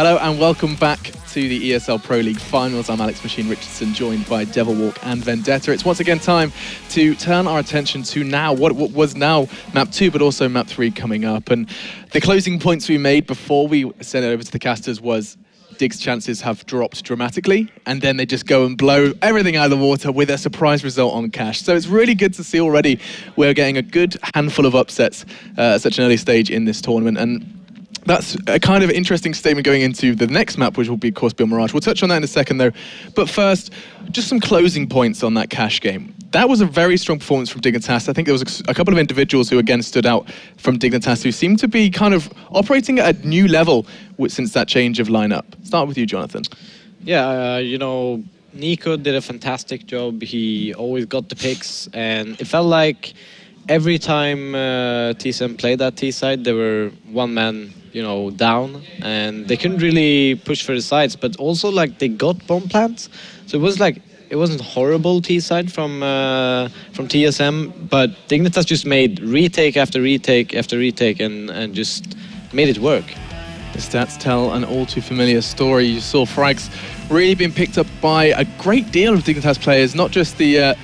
Hello and welcome back to the ESL Pro League finals. I'm Alex Machine Richardson, joined by Devil Walk and Vendetta. It's once again time to turn our attention to now what was now map 2, but also map 3 coming up. And the closing points we made before we sent it over to the casters was Dig's chances have dropped dramatically, and then they just go and blow everything out of the water with a surprise result on cash. So it's really good to see already we're getting a good handful of upsets at such an early stage in this tournament. And that's a kind of interesting statement going into the next map, which will be, of course, Mirage. We'll touch on that in a second, though. But first, just some closing points on that cash game. That was a very strong performance from Dignitas. I think there was a couple of individuals who, again, stood out from Dignitas, who seemed to be kind of operating at a new level since that change of lineup. Start with you, Jonathan. Yeah, you know, Nico did a fantastic job. He always got the picks, and it felt like every time TSM played that T side, they were one man, you know, down, and they couldn't really push for the sides, but also like they got bomb plants, so it was like it wasn't horrible T side from TSM, but Dignitas just made retake after retake after retake and just made it work. The stats tell an all too familiar story. You saw frags really being picked up by a great deal of Dignitas players, not just the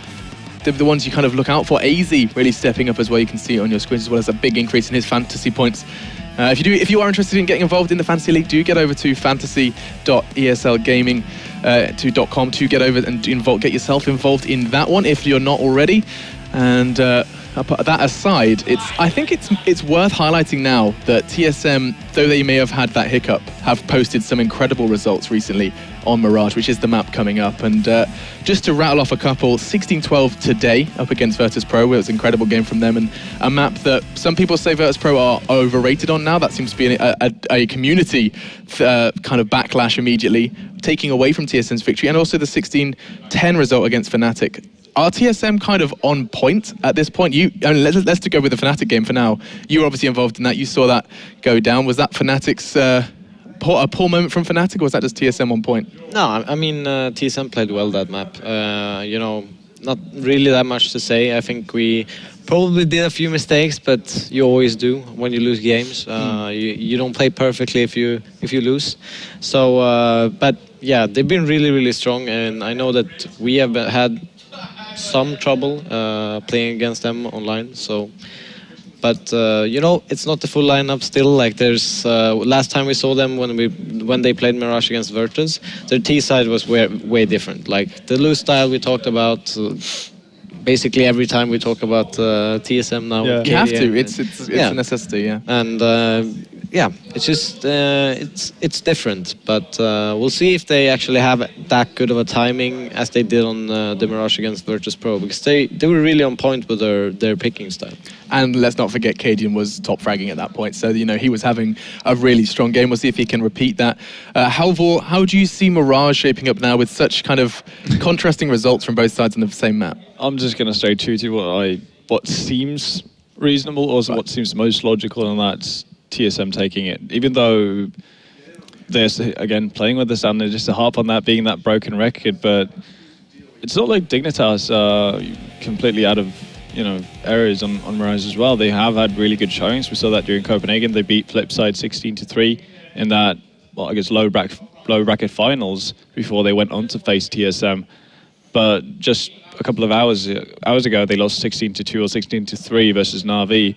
ones you kind of look out for. AZ really stepping up as well. You can see it on your screens, as well as a big increase in his fantasy points. If you are interested in getting involved in the Fantasy League, do get over to fantasy.eslgaming.com to get over and get yourself involved in that one if you're not already. And that aside, I think it's worth highlighting now that TSM, though they may have had that hiccup, have posted some incredible results recently on Mirage, which is the map coming up. And just to rattle off a couple, 16-12 today up against Virtus Pro. It was an incredible game from them, and a map that some people say Virtus Pro are overrated on now. That seems to be a community kind of backlash immediately, taking away from TSM's victory. And also the 16-10 result against Fnatic. Are TSM kind of on point at this point? Let's go with the Fnatic game for now. You were obviously involved in that. You saw that go down. Was that Fnatic's a poor moment from Fnatic, or was that just TSM on point? No, I mean, TSM played well that map. You know, not really that much to say. I think we probably did a few mistakes, but you always do when you lose games. You don't play perfectly if you lose. So, but yeah, they've been really, really strong, and I know that we have had some trouble playing against them online. So, but you know, it's not the full lineup still. Like there's last time we saw them when they played Mirage against Virtus, their T side was way different. Like the loose style we talked about. Basically every time we talk about TSM now. Yeah. You have to. It's a necessity. Yeah. And yeah, it's just it's different, but we'll see if they actually have that good of a timing as they did on the Mirage against Virtus Pro, because they were really on point with their picking style. And let's not forget, Cadian was top fragging at that point, so you know he was having a really strong game. We'll see if he can repeat that. How do you see Mirage shaping up now with such kind of contrasting results from both sides on the same map? I'm just going to stay true to what seems reasonable, or what seems most logical, and that's TSM taking it. Even though they're, again, playing with the standard, just to harp on that being that broken record, but it's not like Dignitas are completely out of, you know, areas on Mirage as well. They have had really good showings. We saw that during Copenhagen. They beat Flipside 16-3 in that, well, I guess low bracket finals before they went on to face TSM. But just a couple of hours ago, they lost 16-2 or 16-3 versus Na'Vi.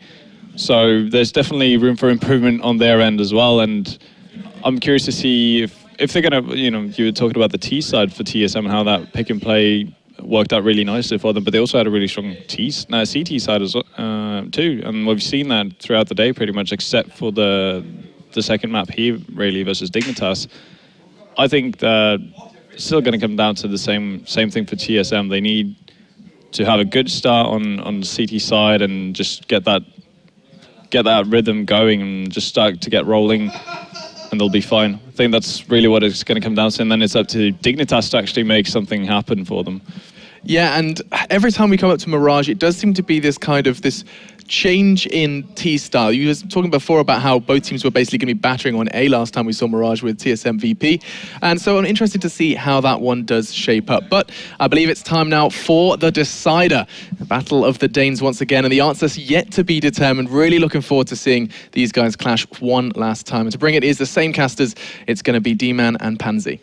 So there's definitely room for improvement on their end as well. And I'm curious to see if they're going to, you know, you were talking about the T side for TSM and how that pick and play worked out really nicely for them. But they also had a really strong CT side as well, too. And we've seen that throughout the day pretty much, except for the second map here, really, versus Dignitas. I think that it's still going to come down to the same thing for TSM. They need to have a good start on the CT side and just get that rhythm going and just start to get rolling, and they'll be fine. I think that's really what it's going to come down to, and then it's up to Dignitas to actually make something happen for them. Yeah, and every time we come up to Mirage, it does seem to be this change in T style. You were talking before about how both teams were basically going to be battering on A last time we saw Mirage with TSM VP. And so I'm interested to see how that one does shape up. But I believe it's time now for the decider. The Battle of the Danes once again, and the answer's yet to be determined. Really looking forward to seeing these guys clash one last time. And to bring it is the same casters. It's going to be D-Man and Pansy.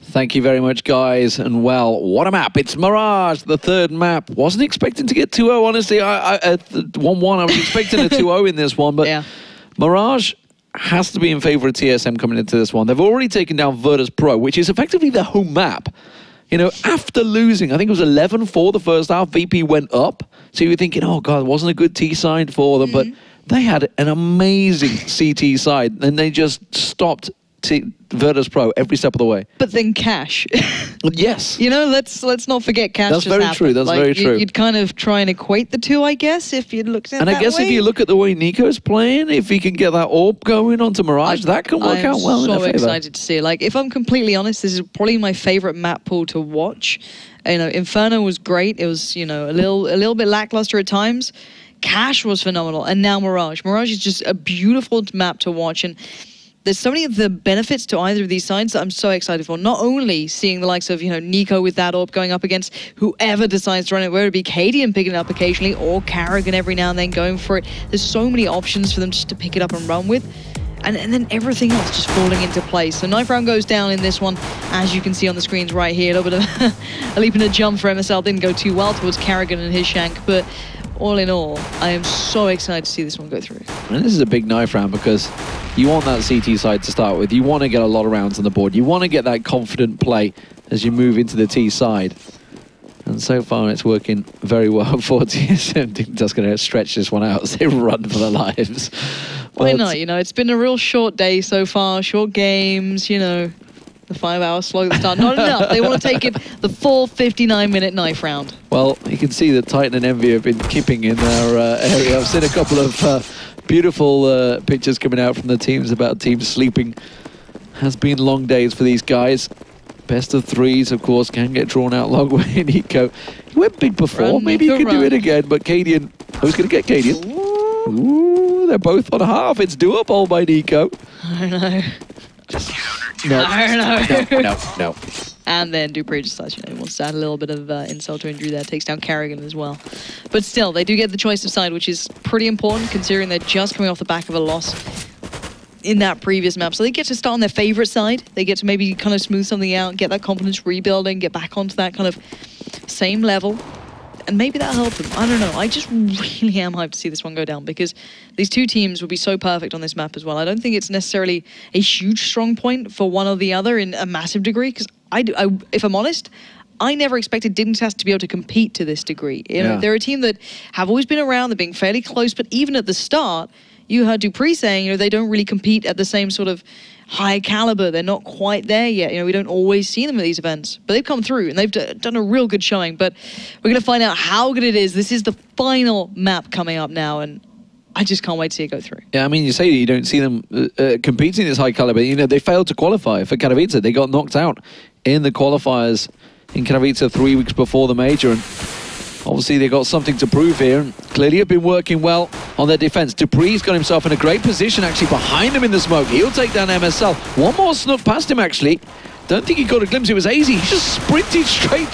Thank you very much, guys. And well, what a map. It's Mirage, the third map. Wasn't expecting to get 2-0, honestly. 1-1, I was expecting a 2-0 in this one, but yeah. Mirage has to be in favor of TSM coming into this one. They've already taken down Virtus Pro, which is effectively their home map. You know, after losing, I think it was 11-4 the first half, VP went up. So you were thinking, oh, God, it wasn't a good T side for them, but they had an amazing CT side, and they just stopped Virtus Pro every step of the way. But then Cash. Yes. You know, let's not forget Cash. That's very true. That's very true. You'd kind of try and equate the two, I guess, if you looked at it that way. And I guess if you look at the way Nico's playing, if he can get that orb going onto Mirage, that can work out well in their favor. I'm so excited to see. Like, if I'm completely honest, this is probably my favorite map pool to watch. You know, Inferno was great. It was, you know, a little bit lackluster at times. Cash was phenomenal, and now Mirage. Mirage is just a beautiful map to watch, and there's so many of the benefits to either of these sides that I'm so excited for. Not only seeing the likes of, you know, Nico with that orb going up against whoever decides to run it, whether it be Cadian picking it up occasionally or Karrigan every now and then going for it. There's so many options for them just to pick it up and run with. And then everything else just falling into place. So Knife Round goes down in this one, as you can see on the screens right here. A little bit of a leap and a jump for MSL. Didn't go too well towards Karrigan and his shank, but all in all, I am so excited to see this one go through. And this is a big Knife Round because you want that CT side to start with. You want to get a lot of rounds on the board. You want to get that confident play as you move into the T side. And so far, it's working very well for TSM. Dignitas going to stretch this one out as they run for their lives. Why not? You know, it's been a real short day so far, short games, you know. The 5-hour slog at the start. Not enough. They want to take it the full 59-minute Knife Round. Well, you can see that Titan and Envy have been keeping in their area. I've seen a couple of beautiful pictures coming out from the teams about teams sleeping. Has been long days for these guys. Best of threes, of course, can get drawn out long way. Nico, he went big before. Maybe he could do it again, but Cadian, who's going to get Cadian? Ooh, they're both on half. It's doable by Nico. I know. Just no. No. And then Dupree decides, you know, he wants to add a little bit of insult to injury there. Takes down Karrigan as well. But still, they do get the choice of side, which is pretty important considering they're just coming off the back of a loss in that previous map. So they get to start on their favorite side. They get to maybe kind of smooth something out, get that confidence rebuilding, get back onto that kind of same level. And maybe that'll help them. I don't know. I just really am hyped to see this one go down because these two teams would be so perfect on this map as well. I don't think it's necessarily a huge strong point for one or the other in a massive degree because if I'm honest, I never expected Dignitas to be able to compete to this degree. You know, they're a team that have always been around. They're being fairly close, but even at the start, you heard Dupree saying, you know, they don't really compete at the same sort of high caliber. They're not quite there yet. You know, we don't always see them at these events, but they've come through and they've done a real good showing. But we're going to find out how good it is. This is the final map coming up now, and I just can't wait to see it go through. Yeah, I mean, you say you don't see them competing at this high caliber. You know, they failed to qualify for Katowice. They got knocked out in the qualifiers in Katowice 3 weeks before the major, and obviously they got something to prove here, and clearly have been working well on their defense. Dupree's got himself in a great position actually behind him in the smoke. He'll take down MSL. One more snuck past him actually. Don't think he got a glimpse. It was AZ. He just sprinted straight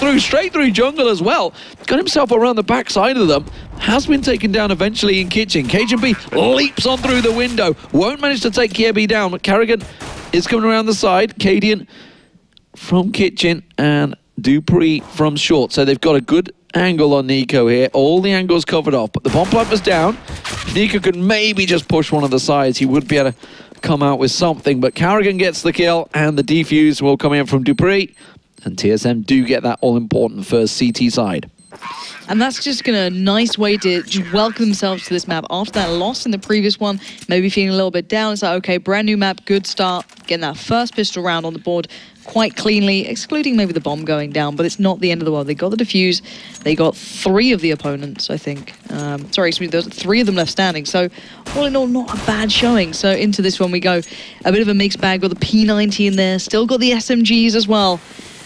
through jungle as well. Got himself around the backside of them. Has been taken down eventually in Kitchen. Cajun B leaps on through the window. Won't manage to take Kiebi down, but Karrigan is coming around the side. Cadian from Kitchen and Dupree from short. So they've got a good angle on Nico here. All the angles covered off, but the bomb plant was down. If Nico could maybe just push one of the sides, he would be able to come out with something, but Karrigan gets the kill, and the defuse will come in from Dupree, and TSM do get that all-important first CT side. And that's just a nice way to just welcome themselves to this map. After that loss in the previous one, maybe feeling a little bit down, it's like, okay, brand new map, good start, getting that first pistol round on the board quite cleanly, excluding maybe the bomb going down, but it's not the end of the world. They got the defuse, they got 3 of the opponents, I think. Sorry, excuse me, there's 3 of them left standing, so all in all, not a bad showing. So into this one we go. A bit of a mixed bag, got the P90 in there, still got the SMGs as well,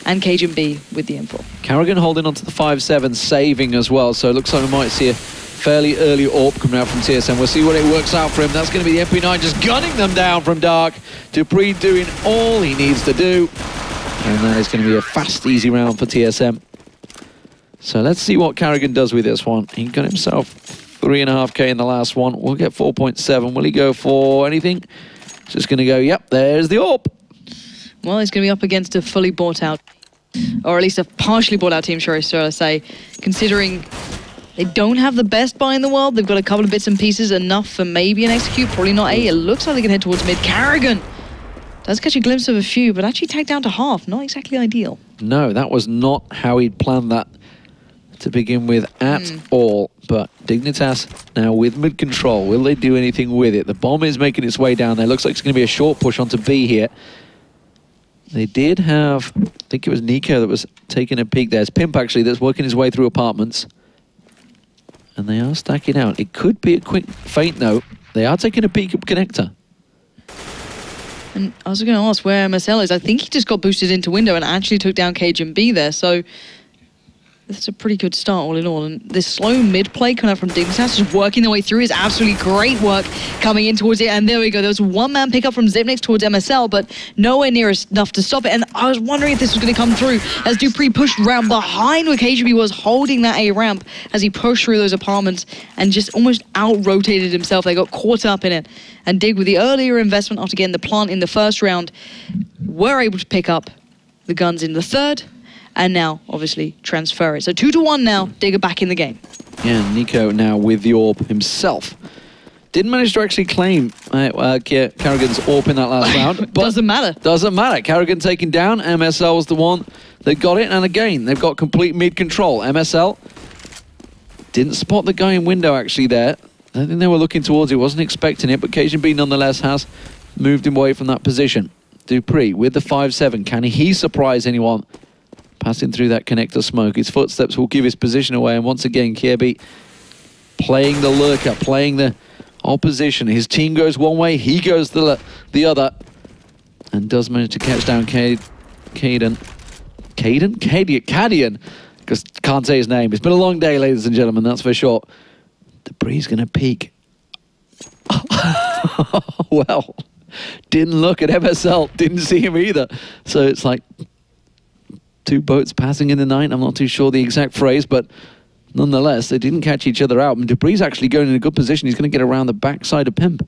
and Cajun B with the info. Karrigan holding on to the 5-7, saving as well, so it looks like we might see a fairly early AWP coming out from TSM. We'll see what it works out for him. That's going to be the MP9 just gunning them down from Dark. Dupree doing all he needs to do. And that is going to be a fast, easy round for TSM. So let's see what Carrigan does with this one. He got himself 3.5k in the last one. We'll get 4.7. Will he go for anything? Just going to go, yep, there's the AWP. Well, he's going to be up against a fully bought out, or at least a partially bought out team, shall I say, considering they don't have the best buy in the world. They've got a couple of bits and pieces, enough for maybe an execute, probably not A. It looks like they can head towards mid. Carrigan does catch a glimpse of a few, but actually tagged down to half. Not exactly ideal. No, that was not how he'd planned that to begin with at all. But Dignitas now with mid control. Will they do anything with it? The bomb is making its way down there. Looks like it's going to be a short push onto B here. They did have, I think it was Nico that was taking a peek there. It's Pimp actually that's working his way through apartments. And they are stacking out. It could be a quick feint though. They are taking a peek at connector. And I was going to ask where MSL is. I think he just got boosted into window and actually took down Cage and B there. So that's a pretty good start all in all. And this slow mid play coming out from Dignitas, just working their way through, is absolutely great work coming in towards it. And there we go. There was one man pickup from Zipnix towards MSL, but nowhere near enough to stop it. And I was wondering if this was going to come through as Dupree pushed round behind where KGB was holding that A ramp as he pushed through those apartments and just almost out-rotated himself. They got caught up in it. And Dig, with the earlier investment after getting the plant in the first round, were able to pick up the guns in the third. And now, obviously, transfer it. So 2-1 now, Digger back in the game. Yeah, Nico now with the AWP himself. Didn't manage to actually claim Carrigan's AWP in that last round. But doesn't matter. Doesn't matter. Carrigan taken down. MSL was the one that got it. And again, they've got complete mid control. MSL didn't spot the guy in window actually there. I think they were looking towards it. Wasn't expecting it. But Cajun B nonetheless has moved him away from that position. Dupree with the 5-7. Can he surprise anyone? Passing through that connector smoke. His footsteps will give his position away. And once again, Kirby playing the lurker, playing the opposition. His team goes one way, he goes the other. And does manage to catch down Cadian. Because can't say his name. It's been a long day, ladies and gentlemen, that's for sure. Dupree's going to peek. Well, didn't look at MSL. Didn't see him either. So it's like two boats passing in the night. I'm not too sure the exact phrase, but nonetheless, they didn't catch each other out. And Dupree's actually going in a good position. He's going to get around the backside of Pimp.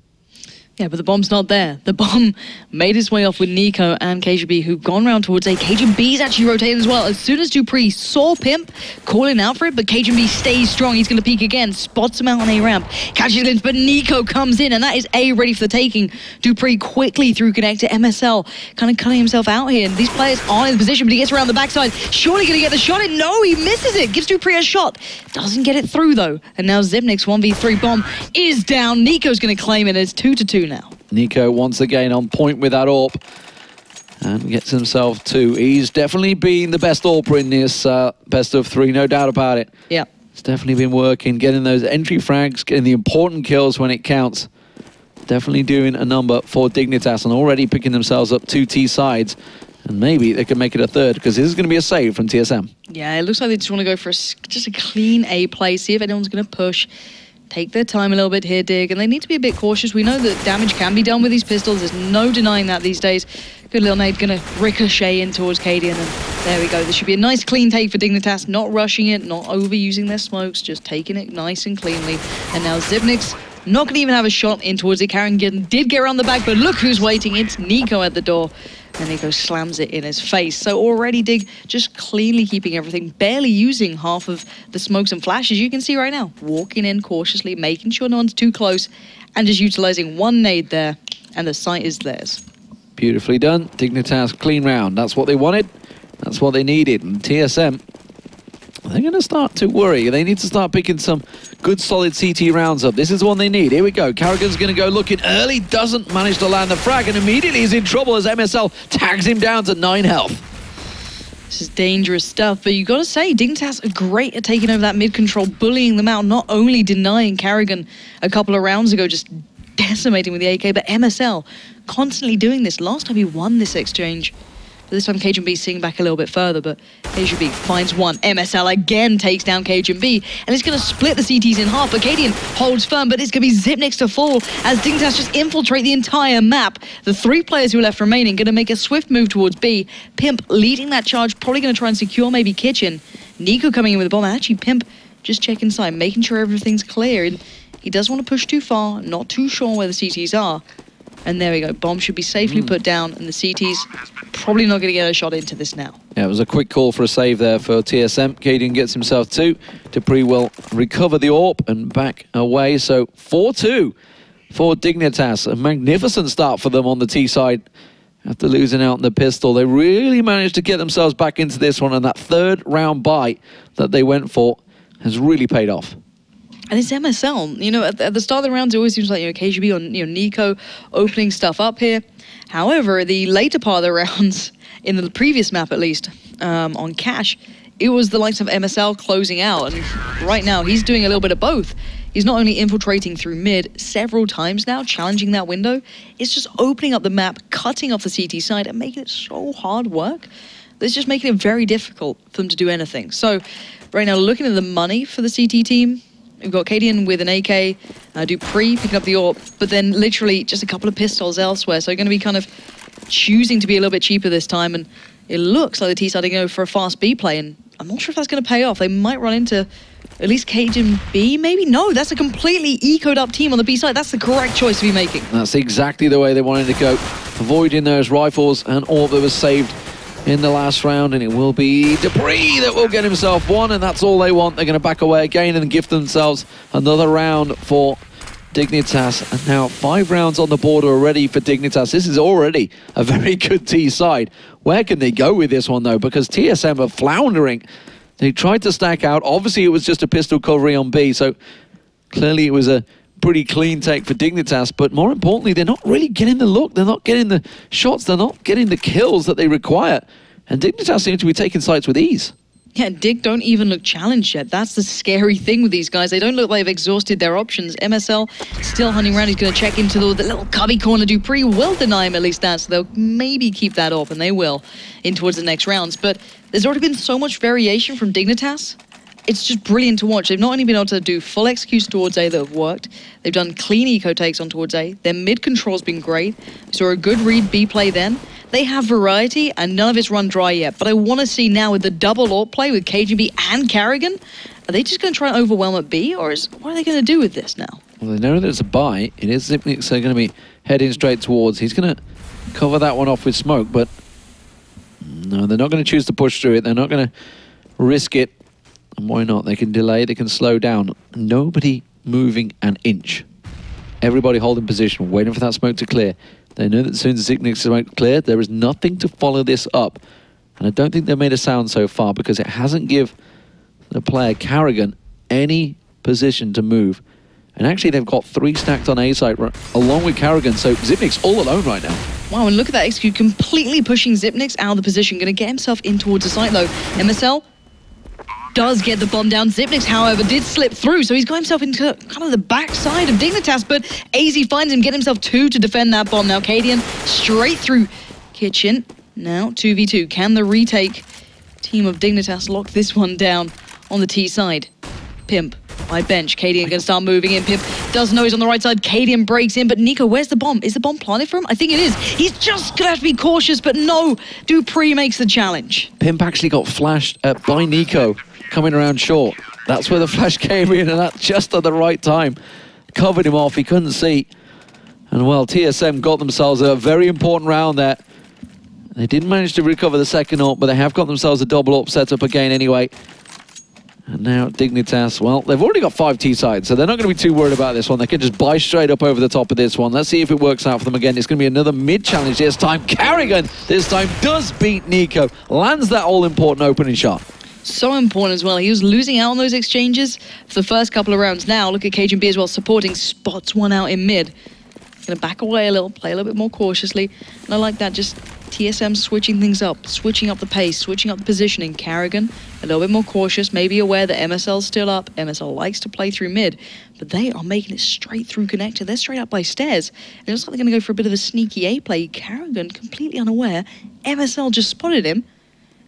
Yeah, but the bomb's not there. The bomb made its way off with Nico and KGB, who've gone round towards A. KGB's actually rotating as well. As soon as Dupree saw Pimp calling out for it, but KGB stays strong. He's going to peek again, spots him out on A ramp, catches him, but Nico comes in, and that is A ready for the taking. Dupree quickly through connector. MSL kind of cutting himself out here, and these players aren't in the position, but he gets around the backside. Surely going to get the shot in. No, he misses it. Gives Dupree a shot. Doesn't get it through, though. And now Zipnix 1v3 bomb is down. Nico's going to claim it. It's 2-2 now. Nico once again on point with that AWP and gets himself 2. He's definitely been the best AWPer in this best of 3, no doubt about it. Yeah. It's definitely been working, getting those entry frags, getting the important kills when it counts. Definitely doing a number for Dignitas and already picking themselves up 2 T sides. And maybe they can make it a third, because this is going to be a save from TSM. Yeah, it looks like they just want to go for just a clean A play, see if anyone's going to push. Take their time a little bit here, Dig, and they need to be a bit cautious. We know that damage can be done with these pistols. There's no denying that these days. Good little nade, going to ricochet in towards Cadian, and there we go. This should be a nice clean take for Dignitas, not rushing it, not overusing their smokes, just taking it nice and cleanly. And now Zipnix not going to even have a shot in towards it. Carrigan did get around the back, but look who's waiting. It's Nico at the door. And Nico slams it in his face. So already Dig just cleanly keeping everything, barely using half of the smokes and flashes you can see right now. Walking in cautiously, making sure no one's too close, and just utilizing one nade there, and the site is theirs. Beautifully done. Dignitas clean round. That's what they wanted. That's what they needed. And TSM, they're going to start to worry. They need to start picking some good solid CT rounds up. This is the one they need. Here we go. Carrigan's going to go looking early. Doesn't manage to land the frag, and immediately he's in trouble as MSL tags him down to 9 health. This is dangerous stuff, but you got to say, Dignitas are great at taking over that mid-control, bullying them out, not only denying Carrigan a couple of rounds ago, just decimating with the AK, but MSL constantly doing this. Last time he won this exchange, This time Cajun B seeing back a little bit further, but Cajun B finds one. MSL again takes down Cajun B, and it's going to split the CTs in half. But Cadian holds firm, but it's going to be Zipnix to fall as Dignitas just infiltrate the entire map. The 3 players who are left remaining going to make a swift move towards B. Pimp leading that charge, probably going to try and secure maybe Kitchen. Nico coming in with the bomb. Actually, Pimp just checking inside, making sure everything's clear. And he doesn't want to push too far, not too sure where the CTs are. And there we go. Bomb should be safely put down, and the CTs probably not going to get a shot into this now. Yeah, it was a quick call for a save there for TSM. Cadian gets himself 2. Dupree will recover the AWP and back away. So 4-2 for Dignitas. A magnificent start for them on the T side. After losing out on the pistol, they really managed to get themselves back into this one, and that 3rd round bite that they went for has really paid off. And it's MSL. You know, at the start of the rounds, it always seems like, KGB or Nico opening stuff up here. However, the later part of the rounds, in the previous map at least, on Cash, it was the likes of MSL closing out. And right now, he's doing a little bit of both. He's not only infiltrating through mid several times now, challenging that window, it's just opening up the map, cutting off the CT side, and making it so hard work. It's just making it very difficult for them to do anything. So, right now, looking at the money for the CT team, we've got Cadian with an AK, Dupree picking up the AWP, but then literally just a couple of pistols elsewhere. So going to be kind of choosing to be a little bit cheaper this time, and it looks like the T-side are going to go for a fast B play, and I'm not sure if that's going to pay off. They might run into at least Cajun B, maybe? No, that's a completely ecoed up team on the B side. That's the correct choice to be making. That's exactly the way they wanted to go, avoiding those rifles and AWP that was saved in the last round, and it will be Dupree that will get himself 1, and that's all they want. They're going to back away again and gift themselves another round for Dignitas. And now 5 rounds on the board already for Dignitas. This is already a very good T side. Where can they go with this one, though? Because TSM are floundering. They tried to stack out. Obviously, it was just a pistol coverage on B, so clearly it was a pretty clean take for Dignitas, but more importantly, they're not really getting the look, they're not getting the shots, they're not getting the kills that they require, and Dignitas seem to be taking sites with ease. Yeah, Dig don't even look challenged yet. That's the scary thing with these guys. They don't look like they've exhausted their options. MSL still hunting around. He's going to check into the little cubby corner. Dupree will deny him at least that, so they'll maybe keep that up, and they will, in towards the next rounds. But there's already been so much variation from Dignitas. It's just brilliant to watch. They've not only been able to do full execution towards A that have worked, they've done clean eco takes on towards A. Their mid control's been great. So a good read B play then. They have variety, and none of it's run dry yet. But I want to see now with the double AWP play with KGB and Carrigan, are they just going to try and overwhelm at B, or what are they going to do with this now? Well, they know that it's a buy. It is Zipnix they're going to be heading straight towards. He's going to cover that one off with smoke, but no, they're not going to choose to push through it. They're not going to risk it. And why not? They can delay, they can slow down. Nobody moving an inch. Everybody holding position, waiting for that smoke to clear. They know that as soon as Zipnix smoke cleared, there is nothing to follow this up. And I don't think they've made a sound so far because it hasn't give the player Carrigan any position to move. And actually they've got 3 stacked on A site along with Carrigan, so Zipnix all alone right now. Wow, and look at that execute, completely pushing Zipnix out of the position, going to get himself in towards the site though. MSL does get the bomb down. Zipnix, however, did slip through, so he's got himself into kind of the backside of Dignitas, but AZ finds him, get himself 2 to defend that bomb. Now Cadian straight through Kitchen. Now 2v2. Can the retake team of Dignitas lock this one down on the T side? Pimp by bench. Cadian going to start moving in. Pimp does know he's on the right side. Cadian breaks in, but Nico, where's the bomb? Is the bomb planted for him? I think it is. He's just going to have to be cautious, but no. Dupree makes the challenge. Pimp actually got flashed by Nico coming around short. That's where the flash came in, and that just at the right time. Covered him off, he couldn't see. And well, TSM got themselves a very important round there. They didn't manage to recover the second AWP, but they have got themselves a double AWP set up again anyway. And now Dignitas, well, they've already got 5 T sides, so they're not going to be too worried about this one. They can just buy straight up over the top of this one. Let's see if it works out for them again. It's going to be another mid-challenge this time. Carrigan this time does beat Nico. Lands that all-important opening shot. So important as well. He was losing out on those exchanges for the first couple of rounds. Now, look at Cajun B as well, supporting, spots one out in mid. Going to back away a little, play a little bit more cautiously. And I like that, just TSM switching things up, switching up the pace, switching up the positioning. Carrigan a little bit more cautious, maybe aware that MSL's still up. MSL likes to play through mid, but they are making it straight through connector. They're straight up by stairs. It looks like they're going to go for a bit of a sneaky A play. Carrigan completely unaware. MSL just spotted him.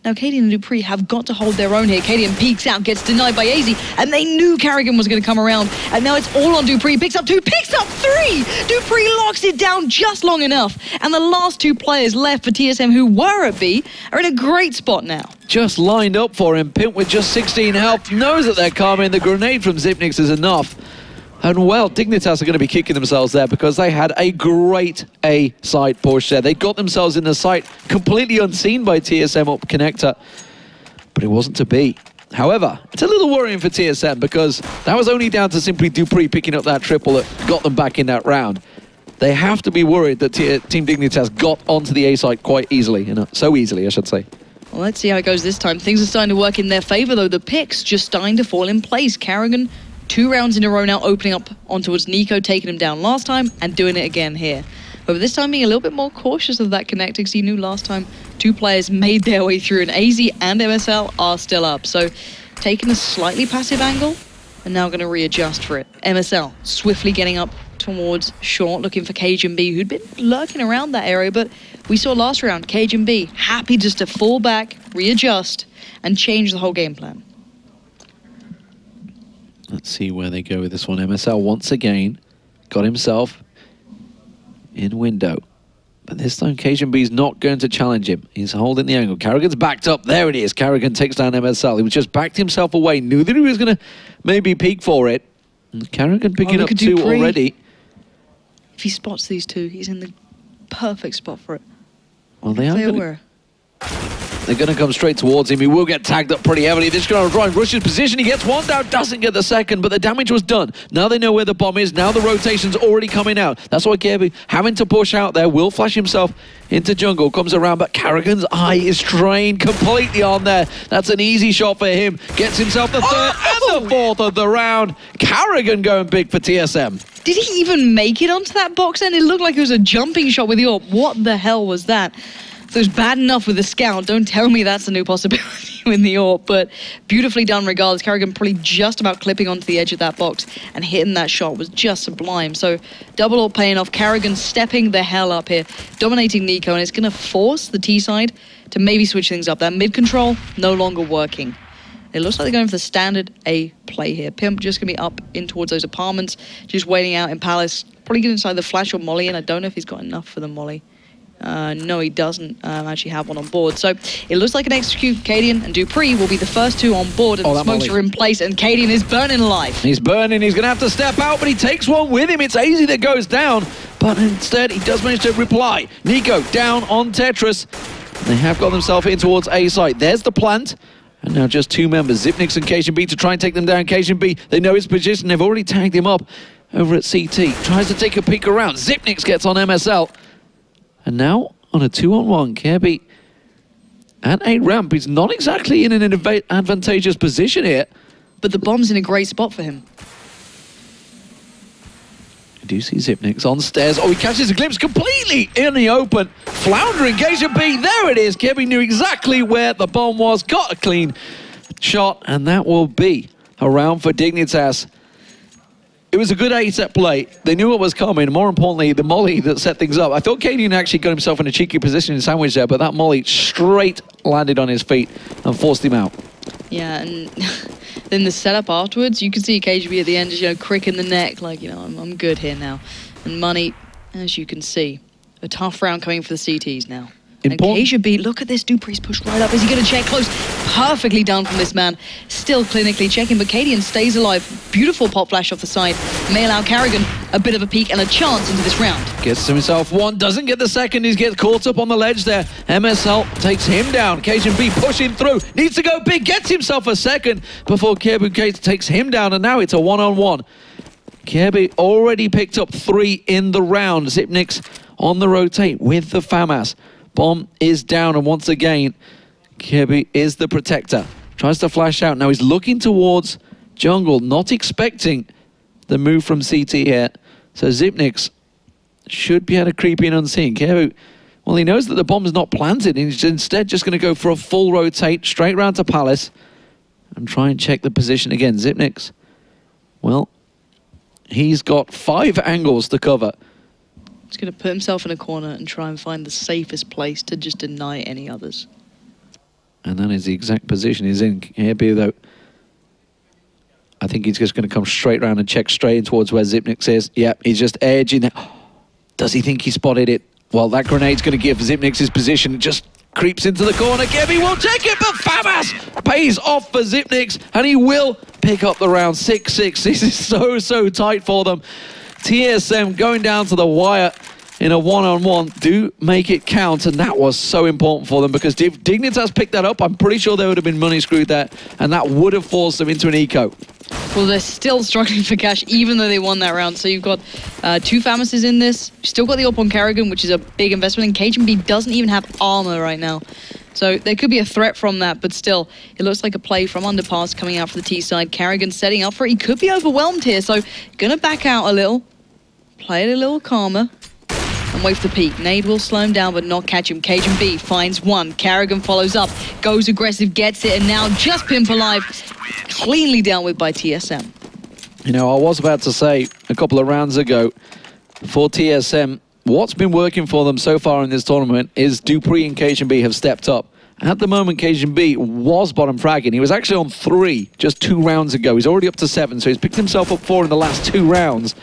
Now, Cadian and Dupree have got to hold their own here. Cadian peeks out, gets denied by AZ, and they knew Carrigan was going to come around. And now it's all on Dupree. Picks up 2, picks up 3! Dupree locks it down just long enough. And the last 2 players left for TSM who were at B are in a great spot now. Just lined up for him. Pimp with just 16 health knows that they're coming. The grenade from Xyp9x is enough. And well, Dignitas are going to be kicking themselves there because they had a great A site push there. They got themselves in the site completely unseen by TSM up connector, but it wasn't to be. However, it's a little worrying for TSM because that was only down to simply Dupree picking up that triple that got them back in that round. They have to be worried that Team Dignitas got onto the A site quite easily, so easily, I should say. Well, let's see how it goes this time. Things are starting to work in their favor, though. The picks just starting to fall in place. Carrigan, 2 rounds in a row now, opening up on towards Nico, taking him down last time and doing it again here. But this time being a little bit more cautious of that connect, because he knew last time 2 players made their way through, and AZ and MSL are still up. So taking a slightly passive angle and now going to readjust for it. MSL swiftly getting up towards short, looking for Cajun B, who'd been lurking around that area, but we saw last round, Cajun B happy just to fall back, readjust, and change the whole game plan. Let's see where they go with this one. MSL once again got himself in window. But this time Cajun B's not going to challenge him. He's holding the angle. Carrigan's backed up. There it is. Carrigan takes down MSL. He was just backed himself away. Knew that he was going to maybe peek for it. And Carrigan picking up 2 already. If he spots these 2, he's in the perfect spot for it. Well, they're going to come straight towards him. He will get tagged up pretty heavily. This is going to try and rush his position. He gets 1 down, doesn't get the second, but the damage was done. Now they know where the bomb is. Now the rotation's already coming out. That's why Kirby having to push out there. Will flash himself into jungle. Comes around, but Carrigan's eye is trained completely on there. That's an easy shot for him. Gets himself the 3rd and the 4th of the round. Carrigan going big for TSM. Did he even make it onto that box end? It looked like it was a jumping shot with the AWP. What the hell was that? So it was bad enough with the scout. Don't tell me that's a new possibility with the AWP, but beautifully done regardless. Carrigan probably just about clipping onto the edge of that box and hitting that shot was just sublime. So double AWP paying off. Carrigan stepping the hell up here, dominating Nico, and it's going to force the T side to maybe switch things up. That mid control no longer working. It looks like they're going for the standard A play here. Pimp just going to be up in towards those apartments, just waiting out in Palace. Probably get inside the flash or molly, and I don't know if he's got enough for the molly. No, he doesn't actually have one on board. So it looks like an execute. Cadian and Dupree will be the first 2 on board, and the smokes are in place, and Cadian is burning alive. He's burning. He's going to have to step out, but he takes one with him. It's AZ that goes down, but instead he does manage to reply. Nico down on Tetris. They have got themselves in towards A site. There's the plant. And now just 2 members, Xyp9x and Cajun B, to try and take them down. Cajun B, they know his position. They've already tagged him up over at CT. Tries to take a peek around. Xyp9x gets on MSL. And now on a 2-on-1, Kirby at a ramp. He's not exactly in an advantageous position here. But the bomb's in a great spot for him. I do see Xyp9x on stairs. Oh, he catches a glimpse completely in the open. Floundering, Cajun B, there it is. Kirby knew exactly where the bomb was. Got a clean shot, and that will be a round for Dignitas. It was a good A-set play. They knew what was coming. More importantly, the molly that set things up. I thought Cadian actually got himself in a cheeky position in sandwich there, but that molly straight landed on his feet and forced him out. Yeah, and then the setup afterwards, you can see KGB at the end just, crick in the neck, like, I'm good here now. And Money, as you can see, a tough round coming for the CTs now. And KGB, look at this, Dupree's pushed right up. Is he going to check close? Perfectly done from this man. Still clinically checking, but Cadian stays alive. Beautiful pop flash off the side. May allow Carrigan a bit of a peek and a chance into this round. Gets himself 1, doesn't get the second. He gets caught up on the ledge there. MSL takes him down. Cajun B pushing through. Needs to go big. Gets himself a second before Kirby takes him down. And now it's a 1-on-1. Kirby already picked up 3 in the round. Xyp9x on the rotate with the FAMAS. Bomb is down, and once again, Kirby is the protector. Tries to flash out. Now he's looking towards jungle, not expecting the move from CT here. So Xyp9x should be able to creep in unseen. Kirby Well, he knows that the bomb's not planted. He's instead just going to go for a full rotate straight round to Palace and try and check the position again. Xyp9x, well, he's got 5 angles to cover. He's going to put himself in a corner and try and find the safest place to just deny any others. And that is the exact position he's in here, though. I think he's just going to come straight round and check straight in towards where Xyp9x is. Yep, he's just edging there. Does he think he spotted it? Well, that grenade's going to give Xyp9x his position. It just creeps into the corner. Gebby will take it, but Famas pays off for Xyp9x, and he will pick up the round 6-6. This is so tight for them. TSM going down to the wire in a one-on-one. Do make it count, and that was so important for them because if Dignitas picked that up, I'm pretty sure they would have been money screwed there, and that would have forced them into an eco. Well, they're still struggling for cash, even though they won that round. So you've got 2 Famases in this. You've still got the AWP on Karrigan, which is a big investment, and KGB doesn't even have armor right now. So there could be a threat from that, but still, it looks like a play from underpass coming out for the T side. Karrigan setting up for it. He could be overwhelmed here, so gonna back out a little. Play it a little calmer. And wait for the peak. Nade will slow him down, but not catch him. KGB finds one. Karrigan follows up, goes aggressive, gets it, and now just Pimp Alive, cleanly dealt with by TSM. You know, I was about to say a couple of rounds ago, for TSM, what's been working for them so far in this tournament is dupreeh and KGB have stepped up. At the moment, KGB was bottom fragging. He was actually on 3 just 2 rounds ago. He's already up to 7, so he's picked himself up 4 in the last 2 rounds.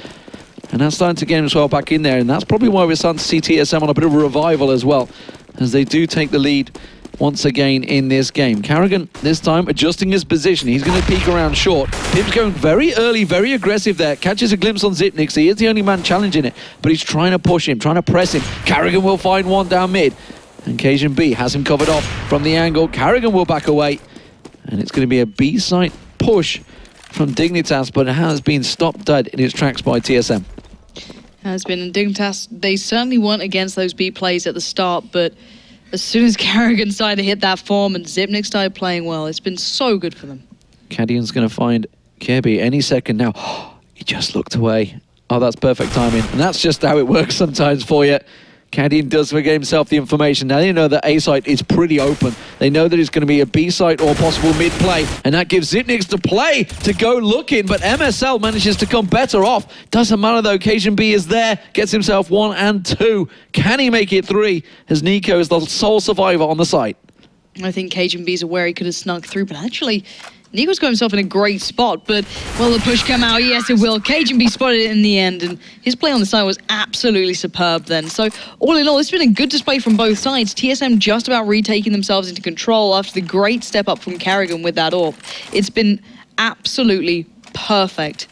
And that's starting to get himself back in there, and that's probably why we're starting to see TSM on a bit of a revival as well, as they do take the lead once again in this game. Karrigan, this time, adjusting his position. He's going to peek around short. Pimp's going very early, very aggressive there. Catches a glimpse on Xyp9x. He is the only man challenging it, but he's trying to push him, trying to press him. Karrigan will find one down mid, and KGB has him covered off from the angle. Karrigan will back away, and it's going to be a B-site push from Dignitas, but it has been stopped dead in its tracks by TSM. Has been Dignitas. They certainly weren't against those B plays at the start, but as soon as Karrigan started to hit that form and Xyp9x started playing well, it's been so good for them. Cadian's going to find Kirby any second now. He just looked away. Oh, that's perfect timing. And that's just how it works sometimes for you. Cadian does forget himself the information. Now they know that A site is pretty open. They know that it's going to be a B site or possible mid play, and that gives Xyp9x to play to go looking, but MSL manages to come better off. Doesn't matter though, KGB is there, gets himself 1 and 2. Can he make it 3 as Nico is the sole survivor on the site? I think KGB's aware he could have snuck through, but actually Nico's got himself in a great spot, but will the push come out? Yes, it will. KGB spotted it in the end, and his play on the side was absolutely superb then. So, all in all, it's been a good display from both sides. TSM just about retaking themselves into control after the great step up from Karrigan with that AWP. It's been absolutely perfect.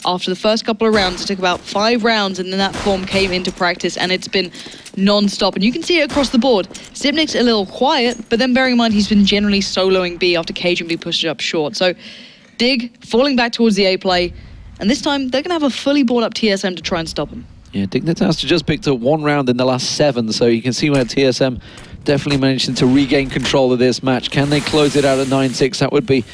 After the first couple of rounds, it took about 5 rounds, and then that form came into practice, and it's been non-stop. And you can see it across the board. Xyp9x a little quiet, but then bearing in mind he's been generally soloing B after KGB pushed it up short. So Dig falling back towards the A play, and this time they're going to have a fully bought up TSM to try and stop him. Yeah, Dignitas just picked up 1 round in the last 7, so you can see where TSM definitely managing to regain control of this match. Can they close it out at 9-6? That would be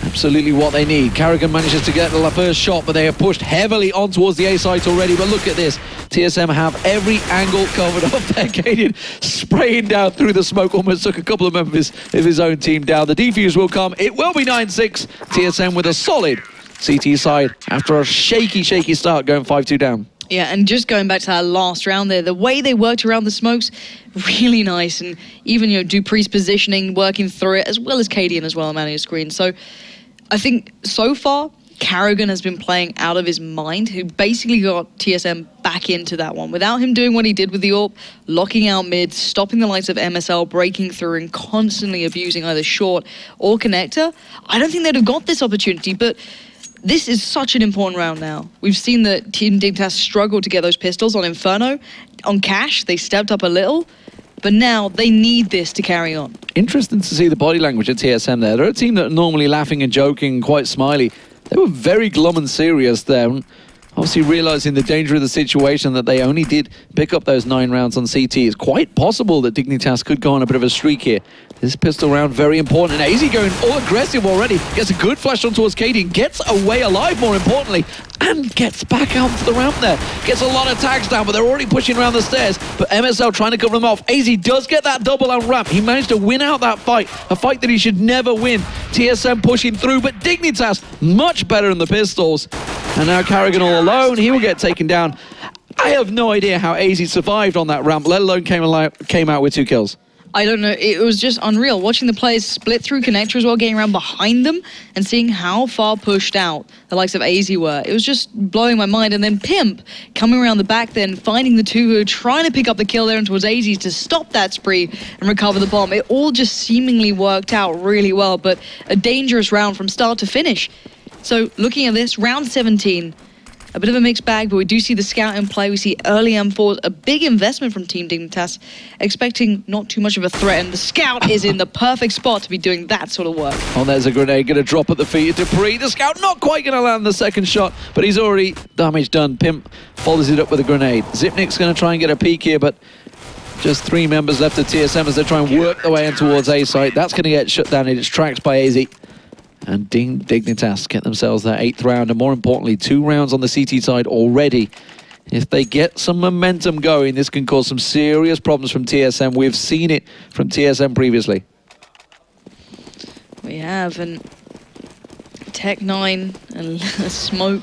absolutely what they need. Karrigan manages to get the first shot, but they have pushed heavily on towards the A site already. But look at this. TSM have every angle covered up there. Cadian spraying down through the smoke, almost took a couple of members of his own team down. The defuse will come. It will be 9-6. TSM with a solid CT side after a shaky start, going 5-2 down. Yeah, and just going back to that last round there, the way they worked around the smokes, really nice. And even, you know, dupreeh's positioning, working through it, as well as Cadian as well, man on your screen. So I think so far, Karrigan has been playing out of his mind, who basically got TSM back into that one. Without him doing what he did with the AWP, locking out mid, stopping the likes of MSL, breaking through and constantly abusing either short or connector, I don't think they'd have got this opportunity, but this is such an important round now. We've seen that Team Dignitas struggle to get those pistols on Inferno. On Cash, they stepped up a little, but now they need this to carry on. Interesting to see the body language of TSM there. They're a team that are normally laughing and joking, quite smiley. They were very glum and serious there. Obviously realizing the danger of the situation, that they only did pick up those 9 rounds on CT. It's quite possible that Dignitas could go on a bit of a streak here. This pistol round very important, and AZ going all aggressive already. Gets a good flash on towards Katie and gets away alive, more importantly, and gets back out to the ramp there. Gets a lot of tags down, but they're already pushing around the stairs. But MSL trying to cover them off. AZ does get that double on ramp. He managed to win out that fight, a fight that he should never win. TSM pushing through, but Dignitas much better in the pistols. And now Carrigan all alone. He will get taken down. I have no idea how AZ survived on that ramp, let alone came out with 2 kills. I don't know, it was just unreal. Watching the players split through connector as well, getting around behind them, and seeing how far pushed out the likes of AZ were. It was just blowing my mind. And then Pimp coming around the back then, finding the 2 who are trying to pick up the kill there and towards AZ to stop that spree and recover the bomb. It all just seemingly worked out really well, but a dangerous round from start to finish. So looking at this, round 17, a bit of a mixed bag, but we do see the scout in play. We see early M4s, a big investment from Team Dignitas, expecting not too much of a threat, and the scout is in the perfect spot to be doing that sort of work. Oh, there's a grenade going to drop at the feet of Dupree. The scout not quite going to land the second shot, but he's already damage done. Pimp follows it up with a grenade. Zipnik's going to try and get a peek here, but just 3 members left of TSM as they try and work their way in towards A site. That's going to get shut down in its tracks by AZ. And Dignitas get themselves their 8th round, and more importantly, 2 rounds on the CT side already. If they get some momentum going, this can cause some serious problems from TSM. We've seen it from TSM previously. We have, and Tech9 and Smoke.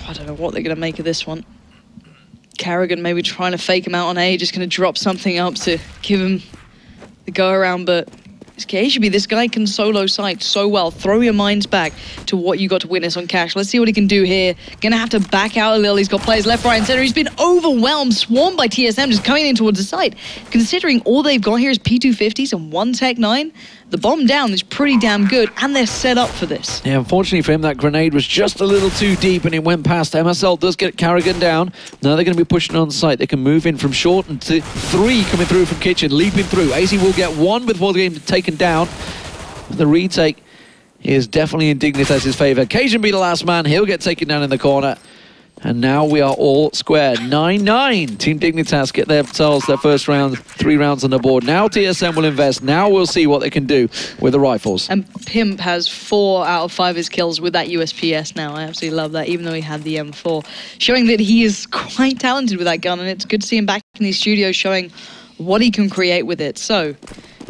I don't know what they're going to make of this one. Carrigan maybe trying to fake him out on A, just going to drop something up to give him the go around, but this guy can solo sight so well. Throw your minds back to what you got to witness on Cash. Let's see what he can do here. Gonna have to back out a little. He's got players left, right, and center. He's been overwhelmed, swarmed by TSM, just coming in towards the site. Considering all they've got here is P250s and 1 Tech9, the bomb down is pretty damn good, and they're set up for this. Yeah, unfortunately for him, that grenade was just a little too deep, and it went past. MSL does get Carrigan down. Now they're going to be pushing on site. They can move in from short and to 3 coming through from kitchen, leaping through. AZ will get 1 before the game taken down. The retake is definitely in Dignitas' favour. Cajun be the last man. He'll get taken down in the corner. And now we are all square. 9-9. Team Dignitas get themselves their first round, 3 rounds on the board. Now TSM will invest. Now we'll see what they can do with the rifles. And Pimp has 4 out of 5 of his kills with that USPS now. I absolutely love that, even though he had the M4. Showing that he is quite talented with that gun, and it's good to see him back in the studio showing what he can create with it. So,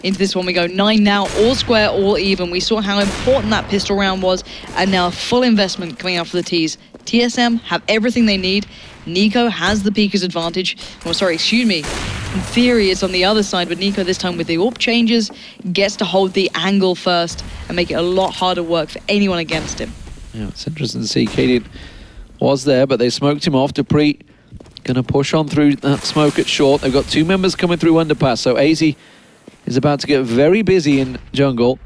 into this one we go. 9 now, all square, all even. We saw how important that pistol round was, and now full investment coming out for the T's. TSM have everything they need. Nico has the Peeker's advantage. Oh, sorry, excuse me. In theory, it's on the other side, but Nico this time with the AWP changes gets to hold the angle first and make it a lot harder work for anyone against him. Yeah, it's interesting to see. Katie was there, but they smoked him off. Dupree gonna push on through that smoke at short. They've got 2 members coming through underpass, so AZ is about to get very busy in jungle.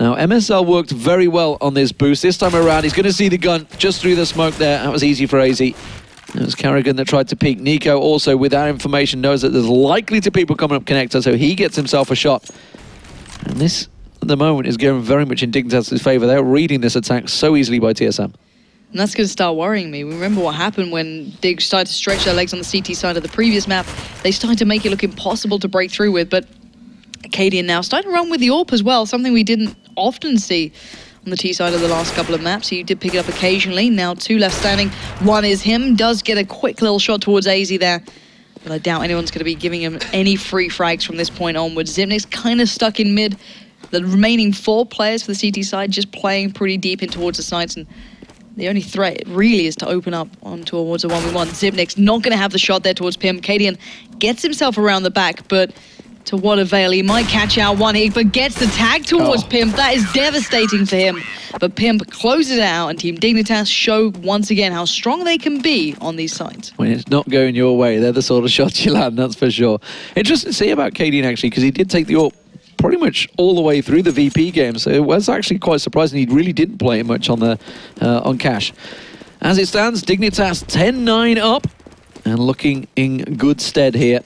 Now, MSL worked very well on this boost. This time around, he's going to see the gun just through the smoke there. That was easy for AZ. It was Carrigan that tried to peek. Nico also, with that information, knows that there's likely to people coming up connector, so he gets himself a shot. And this, at the moment, is going very much in Dignitas' favour. They're reading this attack so easily by TSM. And that's going to start worrying me. We remember what happened when Dig started to stretch their legs on the CT side of the previous map. They started to make it look impossible to break through with, but Acadian now starting to run with the AWP as well, something we didn't often see on the T side of the last couple of maps. He did pick it up occasionally. Now 2 left standing. 1 is him. Does get a quick little shot towards AZ there, but I doubt anyone's going to be giving him any free frags from this point onwards. Zipnik's kind of stuck in mid. The remaining 4 players for the CT side just playing pretty deep in towards the sides, and the only threat really is to open up on towards a 1v1. Zipnik's not going to have the shot there towards Pim. Cadian gets himself around the back, but to what avail? He might catch out 1 hit, but gets the tag towards Pimp. That is devastating for him. But Pimp closes it out, and Team Dignitas show once again how strong they can be on these sides. When it's not going your way, they're the sort of shots you land, that's for sure. Interesting to see about Cadian, actually, because he did take the AWP pretty much all the way through the VP game, so it was actually quite surprising. He really didn't play it much on the on Cash. As it stands, Dignitas 10-9 up, and looking in good stead here,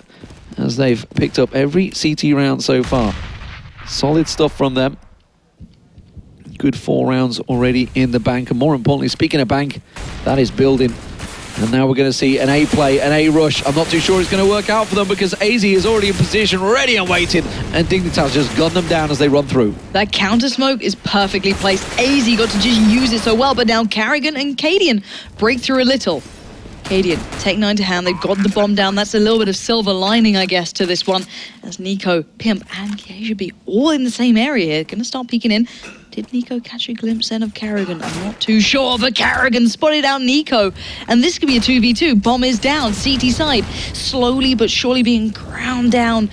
as they've picked up every CT round so far. Solid stuff from them. Good 4 rounds already in the bank. And more importantly, speaking of bank, that is building. And now we're going to see an A play, an A rush. I'm not too sure it's going to work out for them because AZ is already in position, ready and waiting, and Dignitas just gunned them down as they run through. That counter smoke is perfectly placed. AZ got to just use it so well, but now Carrigan and Cadian break through a little. Cadian, Tech9 to hand, they've got the bomb down. That's a little bit of silver lining, I guess, to this one. As Nico, Pimp, and KJB all in the same area here. Gonna start peeking in. Did Nico catch a glimpse then of Carrigan? I'm not too sure, but Carrigan spotted out Nico. And this could be a 2v2. Bomb is down, CT side. Slowly but surely being ground down.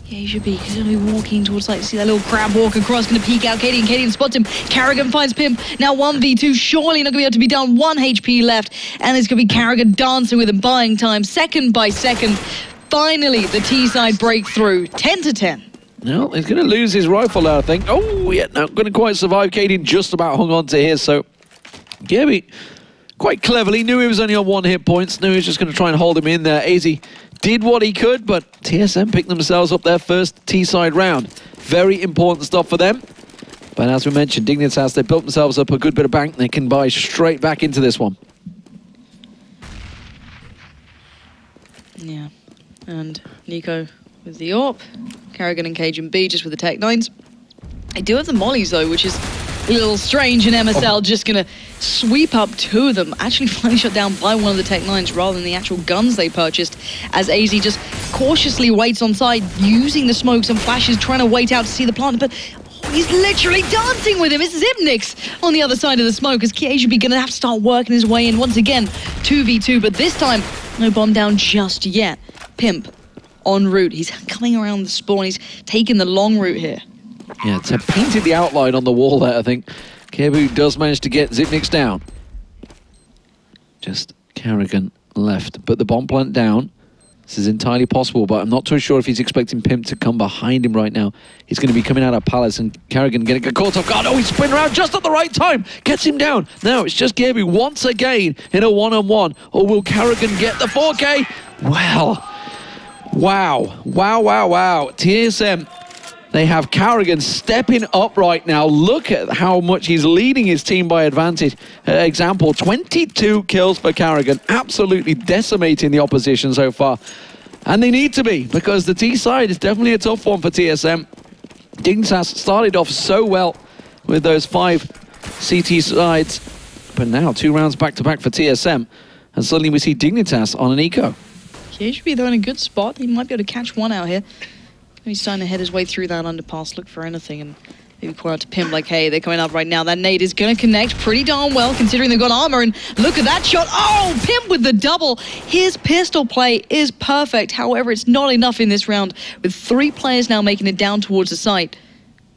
KJB is going to be walking towards side. See that little crab walk across, going to peek out Cadian. Cadian spots him. Carrigan finds Pimp. Now 1v2, surely not going to be able to be done. 1 HP left. And it's going to be Carrigan dancing with him, buying time, second by second. Finally, the T-side breakthrough, 10-10. No, he's going to lose his rifle now, I think. Oh, yeah, not going to quite survive. Cadian just about hung on to here, so Gabby quite cleverly knew he was only on 1 hit points, knew he was just going to try and hold him in there. AZ did what he could, but TSM picked themselves up their first T-side round. Very important stuff for them. But as we mentioned, Dignitas, they built themselves up a good bit of bank. They can buy straight back into this one. Yeah, and Nico with the AWP, Carrigan and Cajun B just with the Tech9s. They do have the mollies though, which is a little strange, and MSL just gonna sweep up 2 of them, actually finally shut down by one of the Tech9s rather than the actual guns they purchased, as AZ just cautiously waits on side, using the smokes and flashes, trying to wait out to see the plant, but he's literally dancing with him. It's Zipnix on the other side of the smoke, as KJB gonna have to start working his way in once again, 2v2, but this time, no bomb down just yet. Pimp en route. He's coming around the spawn. He's taking the long route here. Yeah, it's painted the outline on the wall there, I think. Kebu does manage to get Zipnix down. Just Carrigan left. But the bomb plant down. This is entirely possible, but I'm not too sure if he's expecting Pimp to come behind him right now. He's going to be coming out of Palace, and Carrigan getting caught off guard. Oh, he's spinning around just at the right time. Gets him down. Now it's just Kebu once again in a one-on-one. Or will Carrigan get the 4K? Well... Wow, wow, wow, wow. TSM, they have Carrigan stepping up right now. Look at how much he's leading his team by advantage. Example, 22 kills for Carrigan, absolutely decimating the opposition so far. And they need to be, because the T side is definitely a tough one for TSM. Dignitas started off so well with those 5 CT sides, but now 2 rounds back-to-back for TSM. And suddenly we see Dignitas on an eco. He should be though in a good spot. He might be able to catch one out here. He's starting to head his way through that underpass, look for anything, and maybe call out to Pimp like, hey, they're coming up right now. That nade is going to connect pretty darn well, considering they've got armor, and look at that shot. Oh, Pimp with the double. His pistol play is perfect. However, it's not enough in this round, with 3 players now making it down towards the site.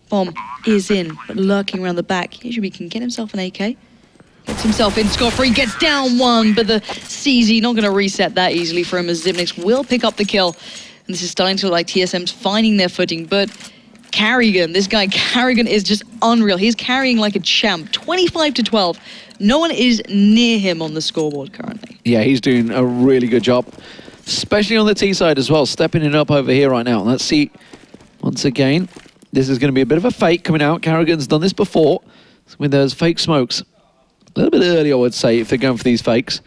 Bomb is in, but lurking around the back. He can get himself an AK. Gets himself in scot-free, gets down 1, but the CZ not going to reset that easily for him, as Zipnix will pick up the kill. And this is starting to look like TSM's finding their footing, but Carrigan, this guy Carrigan is just unreal. He's carrying like a champ, 25-12. No one is near him on the scoreboard currently. Yeah, he's doing a really good job, especially on the T side as well, stepping it up over here right now. Let's see, once again, this is going to be a bit of a fake coming out. Carrigan's done this before with those fake smokes. A little bit early, I would say, if they're going for these fakes.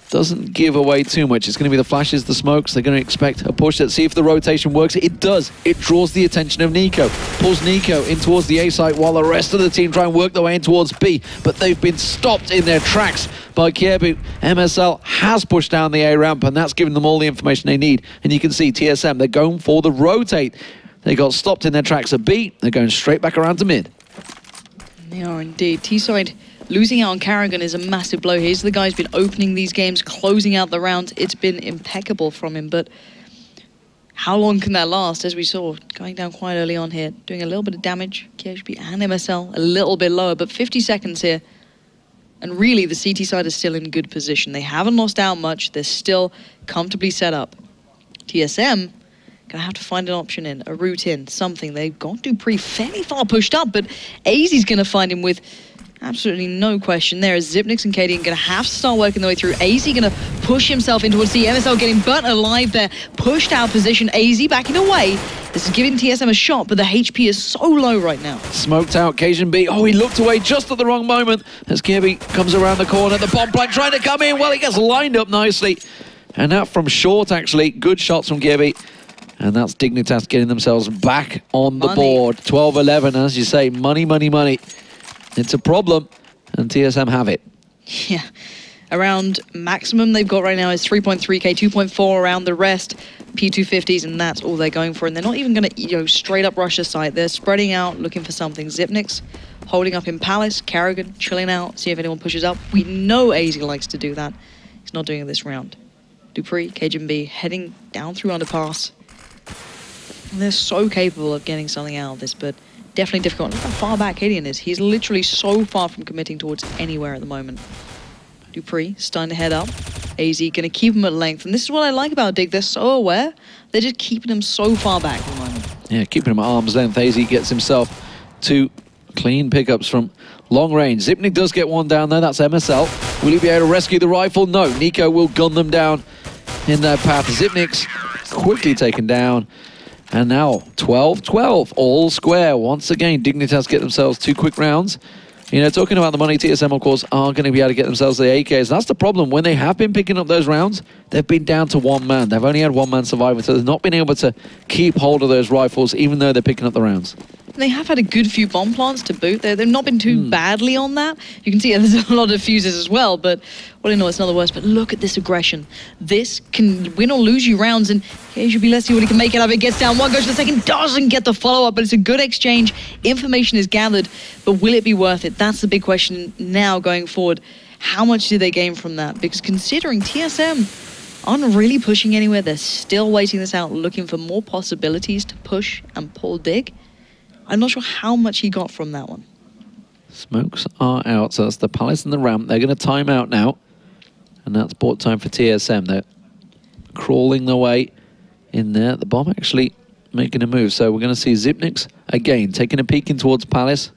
Doesn't give away too much. It's going to be the flashes, the smokes. They're going to expect a push. Let's see if the rotation works. It does. It draws the attention of Nico. Pulls Nico in towards the A site while the rest of the team try and work their way in towards B. But they've been stopped in their tracks by Kiebu. MSL has pushed down the A ramp, and that's given them all the information they need. And you can see TSM, they're going for the rotate. They got stopped in their tracks at B. They're going straight back around to mid. They are indeed. T-side losing out on Carrigan is a massive blow. He's the guy who's been opening these games, closing out the round. It's been impeccable from him, but how long can that last? As we saw, going down quite early on here, doing a little bit of damage. KHB and MSL a little bit lower, but 50 seconds here. And really, the CT side is still in good position. They haven't lost out much. They're still comfortably set up. TSM gonna have to find an option in, a route in, something. They've got Dupree fairly far pushed up, but AZ's gonna find him with Absolutely no question there. Xyp9x and Cadian going to have to start working their way through. AZ going to push himself in towards the MSL, getting burnt alive there. Pushed out of position. AZ backing away. This is giving TSM a shot, but the HP is so low right now. Smoked out, KGB. Oh, he looked away just at the wrong moment as Kirby comes around the corner. The bomb plant trying to come in. Well, he gets lined up nicely. And that from short, actually. Good shots from Kirby. And that's Dignitas getting themselves back on the board. 12-11, as you say, money, money, money. It's a problem, and TSM have it. Yeah. Around maximum they've got right now is 3.3k, 2.4 around the rest. P250s, and that's all they're going for. And they're not even going to, straight up rush the site. They're spreading out, looking for something. Xyp9x holding up in Palace. Karrigan chilling out, see if anyone pushes up. We know AZ likes to do that. He's not doing it this round. dupreeh, KGB heading down through underpass. They're so capable of getting something out of this, but definitely difficult. Look how far back Cadian is. He's literally so far from committing towards anywhere at the moment. dupreeh starting to head up. AZ going to keep him at length. And this is what I like about Dig. They're so aware. They're just keeping him so far back at the moment. Yeah, keeping him at arm's length. AZ gets himself 2 clean pickups from long range. Xyp9x does get one down there. That's MSL. Will he be able to rescue the rifle? No. Nico will gun them down in their path. Xyp9x quickly taken down. And now 12-12, all square. Once again, Dignitas get themselves 2 quick rounds. Talking about the money, TSM, of course, are going to be able to get themselves the AKs. That's the problem. When they have been picking up those rounds, they've been down to 1 man. They've only had 1 man survivor, so they've not been able to keep hold of those rifles, even though they're picking up the rounds. They have had a good few bomb plants to boot. They've not been too badly on that. You can see there's a lot of fuses as well, but well, it's not the worst. But look at this aggression. This can win or lose you rounds, and here should be let's see what he can make out of it. Gets down one, goes to the second, doesn't get the follow-up, but it's a good exchange. Information is gathered, but will it be worth it? That's the big question now going forward. How much do they gain from that? Because considering TSM aren't really pushing anywhere, they're still waiting this out, looking for more possibilities to push and pull Dig. I'm not sure how much he got from that one. Smokes are out, so that's the Palace and the ramp. They're going to time out now. And that's bought time for TSM. They're crawling their way in there. The bomb actually making a move. So we're going to see Xyp9x again, taking a peek in towards Palace.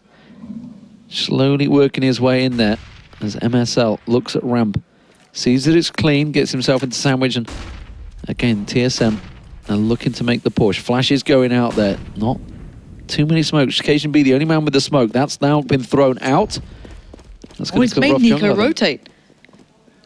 Slowly working his way in there as MSL looks at ramp. Sees that it's clean, gets himself into sandwich, and again, TSM are looking to make the push. Flash is going out there. Not too many smokes. KGB, the only man with the smoke. That's now been thrown out. That's it's made Nico rotate.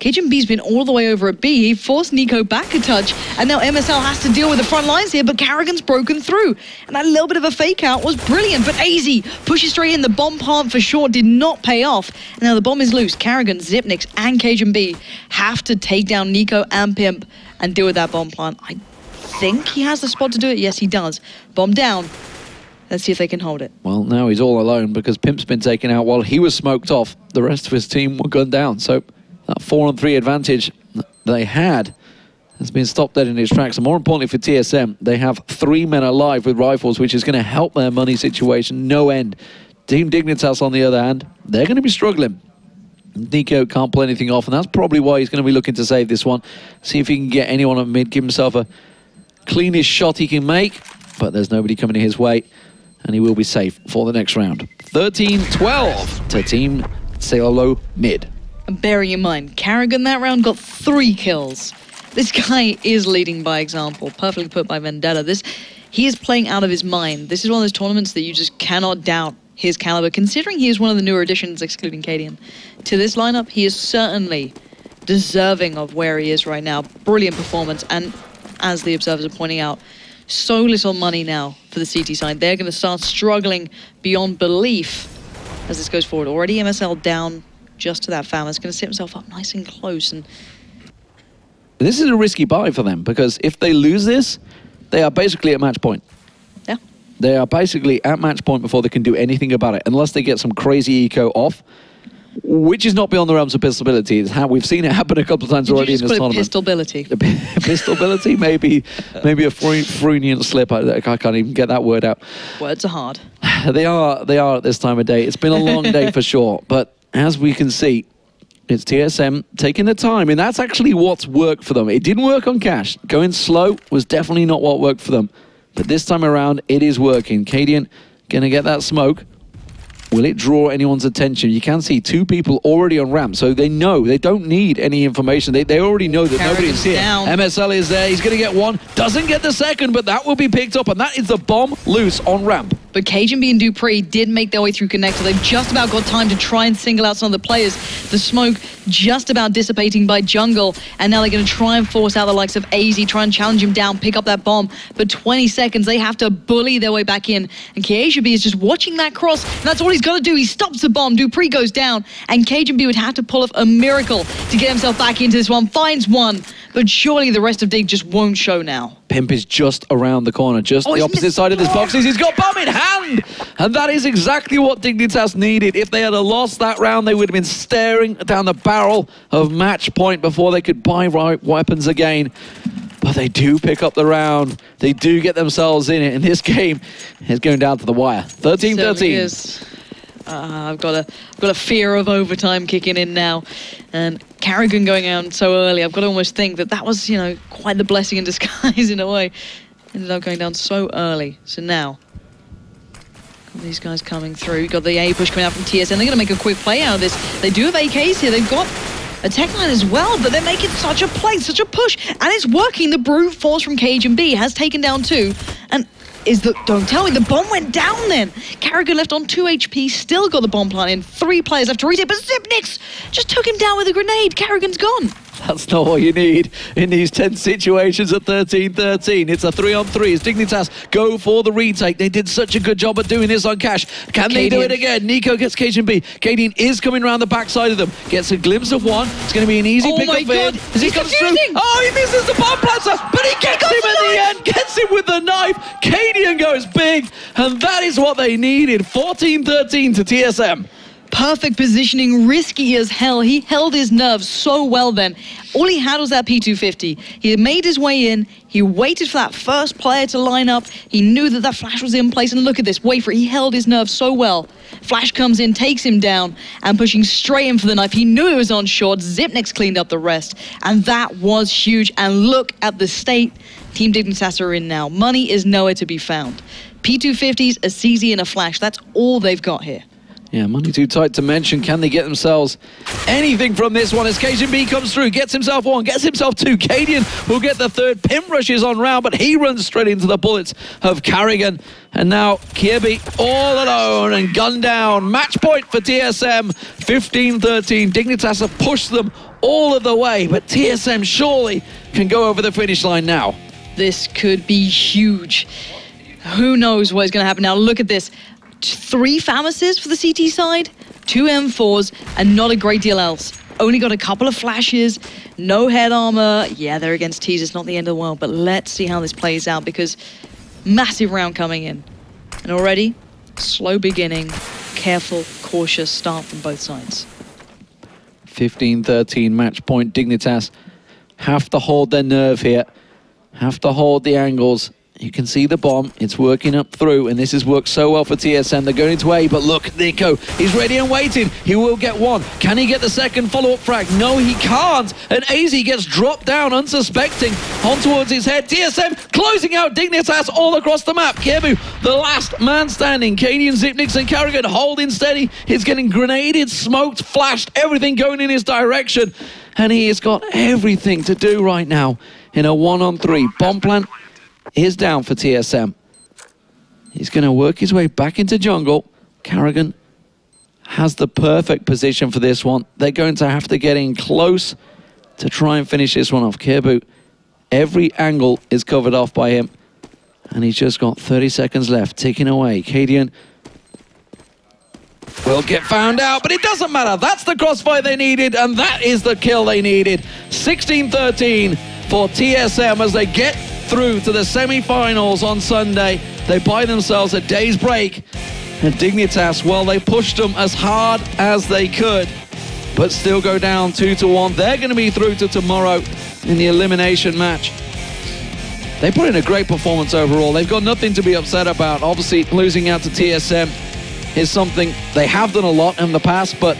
KGB's been all the way over at B. He forced Nico back a touch, and now MSL has to deal with the front lines here, but Karrigan's broken through. And that little bit of a fake out was brilliant, but AZ pushes straight in. The bomb plant for sure did not pay off. And now the bomb is loose. Karrigan, Xyp9x, and KGB have to take down Nico and Pimp and deal with that bomb plant. I think he has the spot to do it. Yes, he does. Bomb down. Let's see if they can hold it. Well, now he's all alone because Pimp's been taken out while he was smoked off. The rest of his team were gunned down. So that 4-on-3 advantage they had has been stopped dead in its tracks. And more importantly for TSM, they have 3 men alive with rifles, which is going to help their money situation no end. Team Dignitas, on the other hand, they're going to be struggling. Nico can't pull anything off, and that's probably why he's going to be looking to save this one. See if he can get anyone at mid, give himself a cleanest shot he can make. But there's nobody coming his way. And he will be safe for the next round. 13-12 to Team Solo mid. And bearing in mind, Karrigan that round got 3 kills. This guy is leading by example. Perfectly put by Vendetta. He is playing out of his mind. This is one of those tournaments that you just cannot doubt his caliber. Considering he is one of the newer additions, excluding Cadian, to this lineup, he is certainly deserving of where he is right now. Brilliant performance. And as the observers are pointing out, so little money now for the CT side. They're going to start struggling beyond belief as this goes forward. Already MSL down just to that fam. It's going to sit himself up nice and close. And this is a risky buy for them because if they lose this, they are basically at match point. Yeah. They are basically at match point before they can do anything about it, unless they get some crazy eco off, which is not beyond the realms of pistolability. It's how we've seen it happen a couple of times already in this tournament. Pistolability. Pistolability, maybe a Freudian slip. I can't even get that word out. Words are hard. They are at this time of day. It's been a long day for sure, but as we can see, it's TSM taking the time, and that's actually what's worked for them. It didn't work on Cash. Going slow was definitely not what worked for them, but this time around, it is working. Cadian gonna get that smoke. Will it draw anyone's attention? You can see 2 people already on ramp, so they know. They don't need any information. They already know that nobody's here. Down. MSL is there. He's going to get one. Doesn't get the second, but that will be picked up, and that is the bomb loose on ramp. But KGB and Dupree did make their way through Connector. They've just about got time to try and single out some of the players. The smoke just about dissipating by Jungle, and now they're going to try and force out the likes of AZ, try and challenge him down, pick up that bomb. But 20 seconds, they have to bully their way back in. And KGB is just watching that cross, and that's all he's got to do. He stops the bomb, Dupree goes down, and KGB would have to pull off a miracle to get himself back into this one. Finds one, but surely the rest of Dig just won't show now. Pimp is just around the corner, just the opposite side of this boxes. He's got bomb in hand! And that is exactly what Dignitas needed. If they had lost that round, they would have been staring down the barrel of match point before they could buy right weapons again. But they do pick up the round. They do get themselves in it. And this game is going down to the wire. 13-13. I've got a fear of overtime kicking in now, and Carrigan going out so early. I've got to almost think that was, you know, quite the blessing in disguise in a way. Ended up going down so early. So now, got these guys coming through. Got the A push coming out from TSM. They're going to make a quick play out of this. They do have AKs here. They've got a tech line as well, but they're making such a play, such a push, and it's working. The brute force from KGB has taken down 2, and don't tell me, the bomb went down then. Carrigan left on 2 HP, still got the bomb plant in. 3 players left to retake, but Zipnix just took him down with a grenade. Carrigan's gone. That's not what you need in these tense situations at 13-13. It's a 3-on-3 as Dignitas go for the retake. They did such a good job at doing this on Cash. Can they do it again? Nico gets KGB. Kadian is coming around the backside of them. Gets a glimpse of one. It's going to be an easy pick up for him. As he comes through. Oh, he misses the bomb planter, but he gets him at the end. Gets him with the knife. Kadian goes big, and that is what they needed. 14-13 to TSM. Perfect positioning, risky as hell. He held his nerve so well then. All he had was that P250. He had made his way in. He waited for that first player to line up. He knew that that flash was in place. And look at this. Wait for it. He held his nerve so well. Flash comes in, takes him down, and pushing straight in for the knife. He knew it was on short. Zipnix cleaned up the rest. And that was huge. And look at the state Team Dignitas are in now. Money is nowhere to be found. P250s, a CZ, and a flash. That's all they've got here. Yeah, money too tight to mention. Can they get themselves anything from this one as KGB comes through, gets himself 1, gets himself 2. Kadian will get the 3rd. Pim rushes on round, but he runs straight into the bullets of Carrigan. And now Kirby all alone and gunned down. Match point for TSM, 15-13. Dignitas have pushed them all of the way, but TSM surely can go over the finish line now. This could be huge. Who knows what is going to happen now? Look at this. 3 FAMASes for the CT side, 2 M4s, and not a great deal else. Only got a couple of flashes, no head armor. Yeah, they're against Tees, it's not the end of the world, but let's see how this plays out because massive round coming in. And already, slow beginning, careful, cautious start from both sides. 15-13 match point. Dignitas have to hold their nerve here, have to hold the angles. You can see the bomb, it's working up through, and this has worked so well for TSM. They're going into A, but look, Nico, he's ready and waiting. He will get 1. Can he get the second follow-up frag? No, he can't. And AZ gets dropped down, unsuspecting, on towards his head. TSM closing out Dignitas all across the map. Kebu, the last man standing. Kadian, Zipnix, and Carrigan holding steady. He's getting grenaded, smoked, flashed, everything going in his direction. And he has got everything to do right now in a 1-on-3. Bomb plant is down for TSM. He's going to work his way back into jungle. Carrigan has the perfect position for this one. They're going to have to get in close to try and finish this one off. Kirbu, every angle is covered off by him. And he's just got 30 seconds left, ticking away. Kadian will get found out, but it doesn't matter. That's the crossfire they needed, and that is the kill they needed. 16-13 for TSM as they get through to the semi-finals on Sunday. They buy themselves a day's break. And Dignitas, well, they pushed them as hard as they could, but still go down 2-1. They're going to be through to tomorrow in the elimination match. They put in a great performance overall. They've got nothing to be upset about. Obviously, losing out to TSM is something they have done a lot in the past, but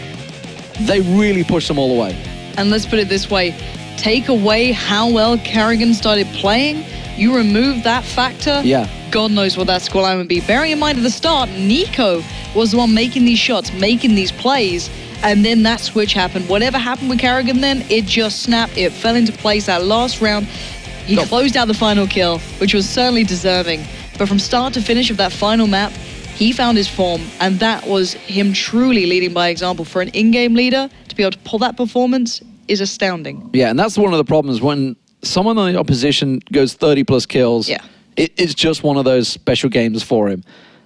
they really pushed them all the way. And let's put it this way. Take away how well Carrigan started playing, you remove that factor, yeah, God knows what that scoreline would be. Bearing in mind at the start, Nico was the one making these shots, making these plays, and then that switch happened. Whatever happened with Karrigan then, it just snapped. It fell into place that last round. He closed out the final kill, which was certainly deserving. But from start to finish of that final map, he found his form, and that was him truly leading by example. For an in-game leader to be able to pull that performance is astounding. Yeah, and that's one of the problems when someone on the opposition goes 30+ kills. Yeah. It's just one of those special games for him.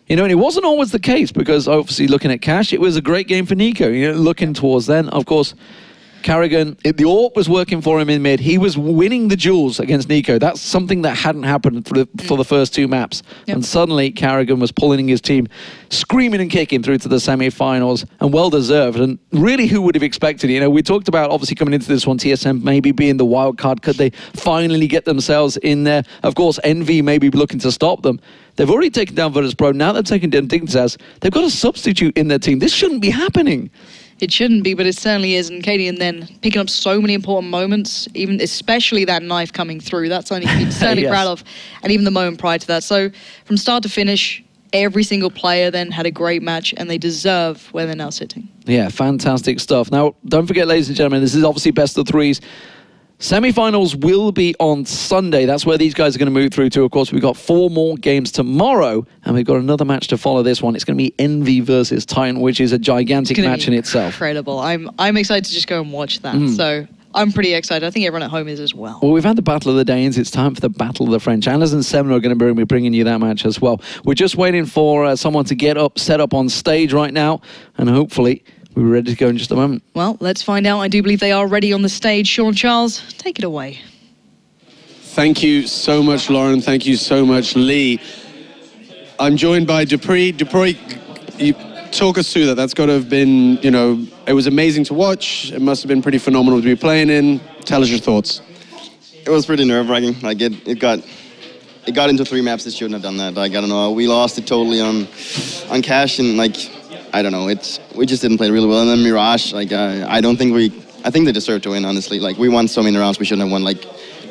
You know, and it wasn't always the case, because obviously looking at Cash, it was a great game for Nico. You know, looking towards then, of course, Karrigan, the AWP was working for him in mid. He was winning the duels against Nico. That's something that hadn't happened for the first 2 maps. Yep. And suddenly, Karrigan was pulling his team, screaming and kicking through to the semi-finals, and well-deserved. And really, who would have expected it? You know, we talked about, obviously, coming into this one, TSM maybe being the wild card. Could they finally get themselves in there? Of course, Envy may be looking to stop them. They've already taken down Virtus Pro. Now they're taking down Dignitas. They've got a substitute in their team. This shouldn't be happening. It shouldn't be, but it certainly is. And Cadian then picking up so many important moments, even especially that knife coming through. That's something to be certainly Yes. proud of. And even the moment prior to that. So from start to finish, every single player then had a great match, and they deserve where they're now sitting. Yeah, fantastic stuff. Now, don't forget, ladies and gentlemen, this is obviously best of threes. Semi-finals will be on Sunday. That's where these guys are going to move through to. Of course, we've got 4 more games tomorrow, and we've got another match to follow this one. It's going to be Envy versus Titan, which is a gigantic match in itself. Incredible. I'm excited to just go and watch that. So I'm pretty excited. I think everyone at home is as well. Well, we've had the Battle of the Danes. It's time for the Battle of the French. Anders and Seven are going to be bringing you that match as well. We're just waiting for someone to get set up on stage right now, and hopefully we're ready to go in just a moment. Well, let's find out. I do believe they are ready on the stage. Sean Charles, take it away. Thank you so much, Lauren. Thank you so much, Lee. I'm joined by Dupree. Dupree, you talk us through that. That's got to have been, you know, it was amazing to watch. It must have been pretty phenomenal to be playing in. Tell us your thoughts. It was pretty nerve-wracking. Like it got into 3 maps. It shouldn't have done that. Like, I don't know. We lost it totally on Cash, and like, I don't know. We just didn't play really well. And then Mirage, like, I think they deserve to win, honestly. Like, we won so many rounds. We shouldn't have won, like,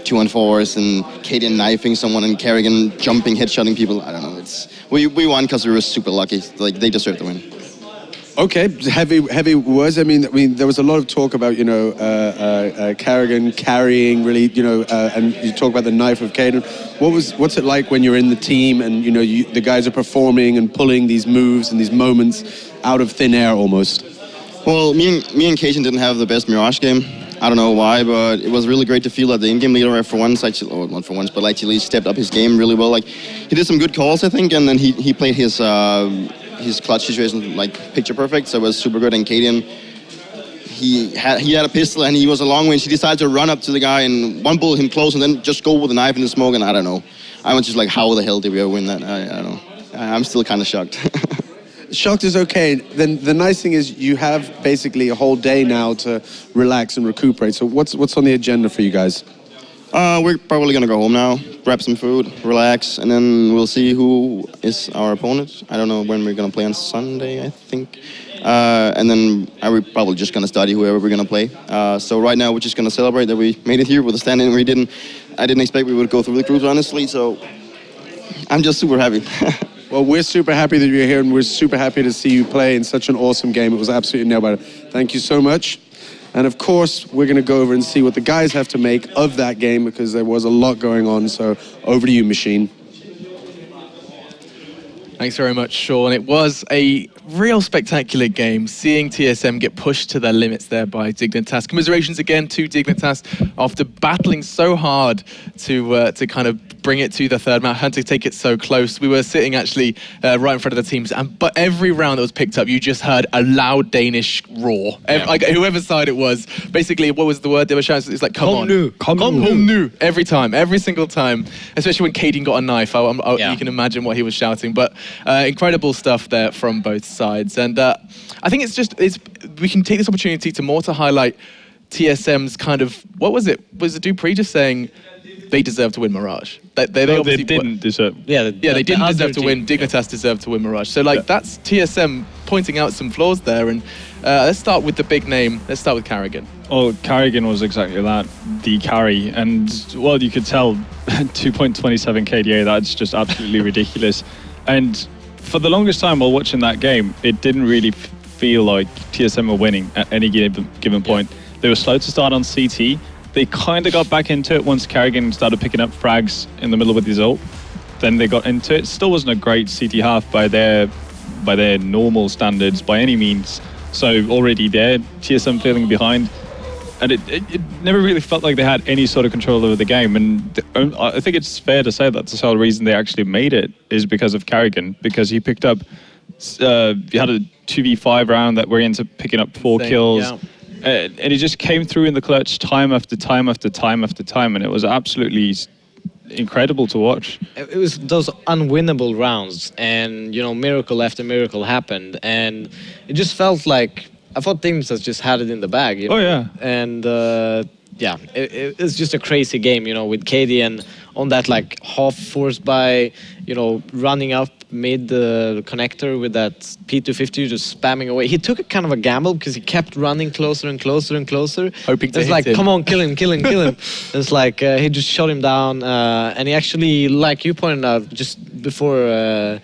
2-on-4s, and Cadian knifing someone, and Karrigan jumping, headshotting people. I don't know. We won because we were super lucky. Like, they deserve to win. Okay, heavy words. I mean, there was a lot of talk about, you know, Karrigan carrying really, you know, and you talk about the knife of Caden. What's it like when you're in the team and, you know, the guys are performing and pulling these moves and these moments out of thin air almost? Well, me and Cajun didn't have the best Mirage game. I don't know why, but it was really great to feel that the in-game leader for once, actually, or not for once, but actually stepped up his game really well. Like, he did some good calls, I think, and then he played his clutch situation like picture perfect, so it was super good. And Cadian, he had a pistol and he was a long range. He decided to run up to the guy and one bullet him close and then just go with a knife in the smoke, and I don't know. I was just like, how the hell did we ever win that? I don't know. I'm still kind of shocked. Shocked is okay. Then the nice thing is you have basically a whole day now to relax and recuperate. So what's on the agenda for you guys? We're probably going to go home now, grab some food, relax, and then we'll see who is our opponent. I don't know when we're going to play on Sunday, I think. And then we're probably just going to study whoever we're going to play. So right now we're just going to celebrate that we made it here with a stand-in. I didn't expect we would go through the groups, honestly, so I'm just super happy. Well, we're super happy that you're here, and we're super happy to see you play in such an awesome game. It was absolutely nailed. Thank you so much. And of course, we're going to go over and see what the guys have to make of that game, because there was a lot going on. So over to you, Machine. Thanks very much, Sean. It was a real spectacular game, seeing TSM get pushed to their limits there by Dignitas. Commiserations again to Dignitas after battling so hard to kind of bring it to the third map, had to take it so close. We were sitting actually right in front of the teams, but every round that was picked up, you just heard a loud Danish roar. Yeah. Like, whoever side it was, basically, what was the word they were shouting? It's like, come on. Come nu. Every time, every single time. Especially when Caden got a knife. You can imagine what he was shouting. But incredible stuff there from both sides. And I think we can take this opportunity to highlight TSM's kind of, what was it? Was it Dupree just saying they deserve to win Mirage? They didn't deserve. They didn't deserve to win. Dignitas deserved to win Mirage. So that's TSM pointing out some flaws there. And let's start with the big name. Let's start with Karrigan. Oh, Karrigan was exactly that, the carry. And, well, you could tell 2.27 KDA, that's just absolutely ridiculous. And for the longest time while watching that game, it didn't really feel like TSM were winning at any given point. They were slow to start on CT. They kind of got back into it once Carrigan started picking up frags in the middle with his ult. Then they got into it. Still wasn't a great CT half by their normal standards by any means. So already there, TSM feeling behind. And it never really felt like they had any sort of control over the game. And I think it's fair to say that the sole reason they actually made it is because of Carrigan, because he picked up, he had a 2v5 round that where he ended up picking up 4 kills. Yeah. And he just came through in the clutch time after time after time after time. And it was absolutely incredible to watch. It was those unwinnable rounds, and miracle after miracle happened, and it just felt like I thought Dignitas just had it in the bag. Oh yeah, and yeah, it's just a crazy game, with KDN on that like half forced by, running up mid the connector with that P250 just spamming away. He took a kind of a gamble because he kept running closer and closer and closer. Hoping to It's hit like, him. come on, kill him, kill him, kill him. It's like he just shot him down, and he actually, like you pointed out just before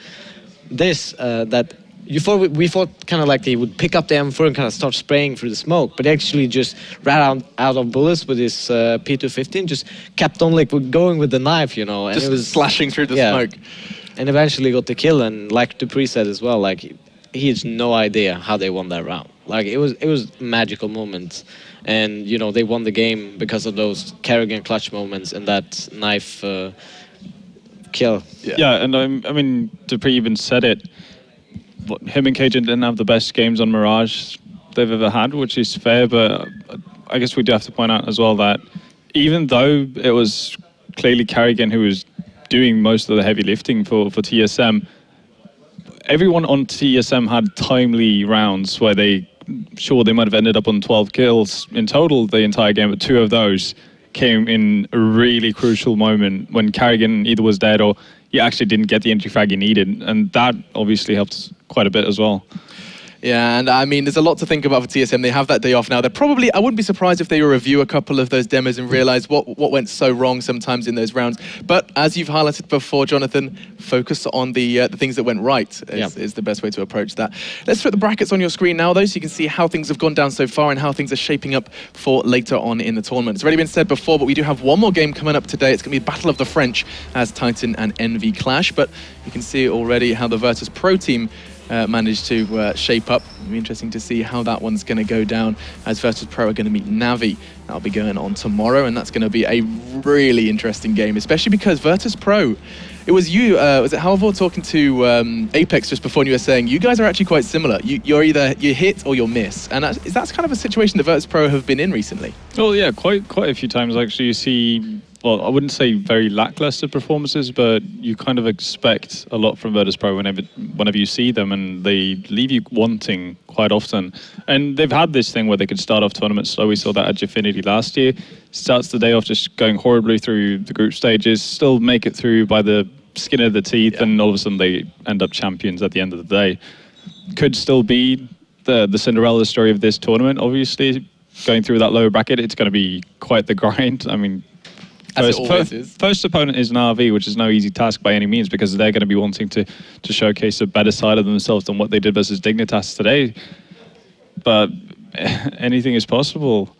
this, that we thought kind of like he would pick up the M4 and kind of start spraying through the smoke, but he actually just ran out of bullets with his P250 and just kept on like going with the knife, and Just it was slashing through the smoke. and eventually got the kill. And like Dupree said as well, like he has no idea how they won that round. Like it was magical moments, and they won the game because of those Carrigan clutch moments and that knife kill. Yeah, and I mean Dupree even said it. Him and Cajun didn't have the best games on Mirage they've ever had, which is fair, but I guess we do have to point out as well that even though it was clearly Carrigan who was doing most of the heavy lifting for TSM, everyone on TSM had timely rounds where they might have ended up on 12 kills in total the entire game, but 2 of those came in a really crucial moment when Carrigan either was dead or he actually didn't get the entry frag he needed, and that obviously helped quite a bit as well. Yeah, and I mean, there's a lot to think about for TSM. They have that day off now. They're probably, I wouldn't be surprised if they review a couple of those demos and realize what went so wrong sometimes in those rounds. But as you've highlighted before, Jonathan, focus on the things that went right is the best way to approach that. Let's put the brackets on your screen now, though, so you can see how things have gone down so far and how things are shaping up for later on in the tournament. It's already been said before, but we do have one more game coming up today. It's going to be Battle of the French as Titan and Envy clash. But you can see already how the Virtus Pro team managed to shape up. It'll be interesting to see how that one's going to go down, as Virtus Pro are going to meet Navi. That'll be going on tomorrow, and that's going to be a really interesting game, especially because Virtus Pro, it was you, was it Halvor talking to Apex just before, and you were saying you guys are actually quite similar. You're either you hit or you'll miss, and that's kind of a situation that Virtus Pro have been in recently. Well, yeah, quite a few times actually. You see, well, I wouldn't say very lackluster performances, but you kind of expect a lot from Virtus Pro whenever you see them, and they leave you wanting quite often. And they've had this thing where they could start off tournaments slow. We saw that at Gfinity last year. Starts the day off just going horribly through the group stages, still make it through by the skin of the teeth, and all of a sudden they end up champions at the end of the day. Could still be the Cinderella story of this tournament, obviously. Going through that lower bracket, it's going to be quite the grind. I mean, first opponent is an RV, which is no easy task by any means, because they're going to be wanting to showcase a better side of themselves than what they did versus Dignitas today. But anything is possible.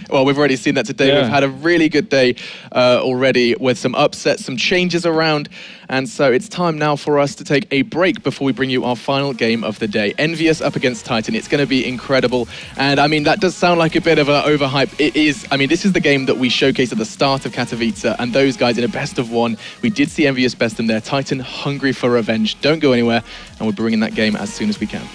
Well, we've already seen that today. Yeah. We've had a really good day already with some upsets, some changes around. And so it's time now for us to take a break before we bring you our final game of the day. Envious up against Titan. It's going to be incredible. And I mean, that does sound like a bit of an overhype. It is. I mean, this is the game that we showcased at the start of Katowice, and those guys in a best of one. We did see Envious best them there. Titan hungry for revenge. Don't go anywhere, and we're bringing that game as soon as we can.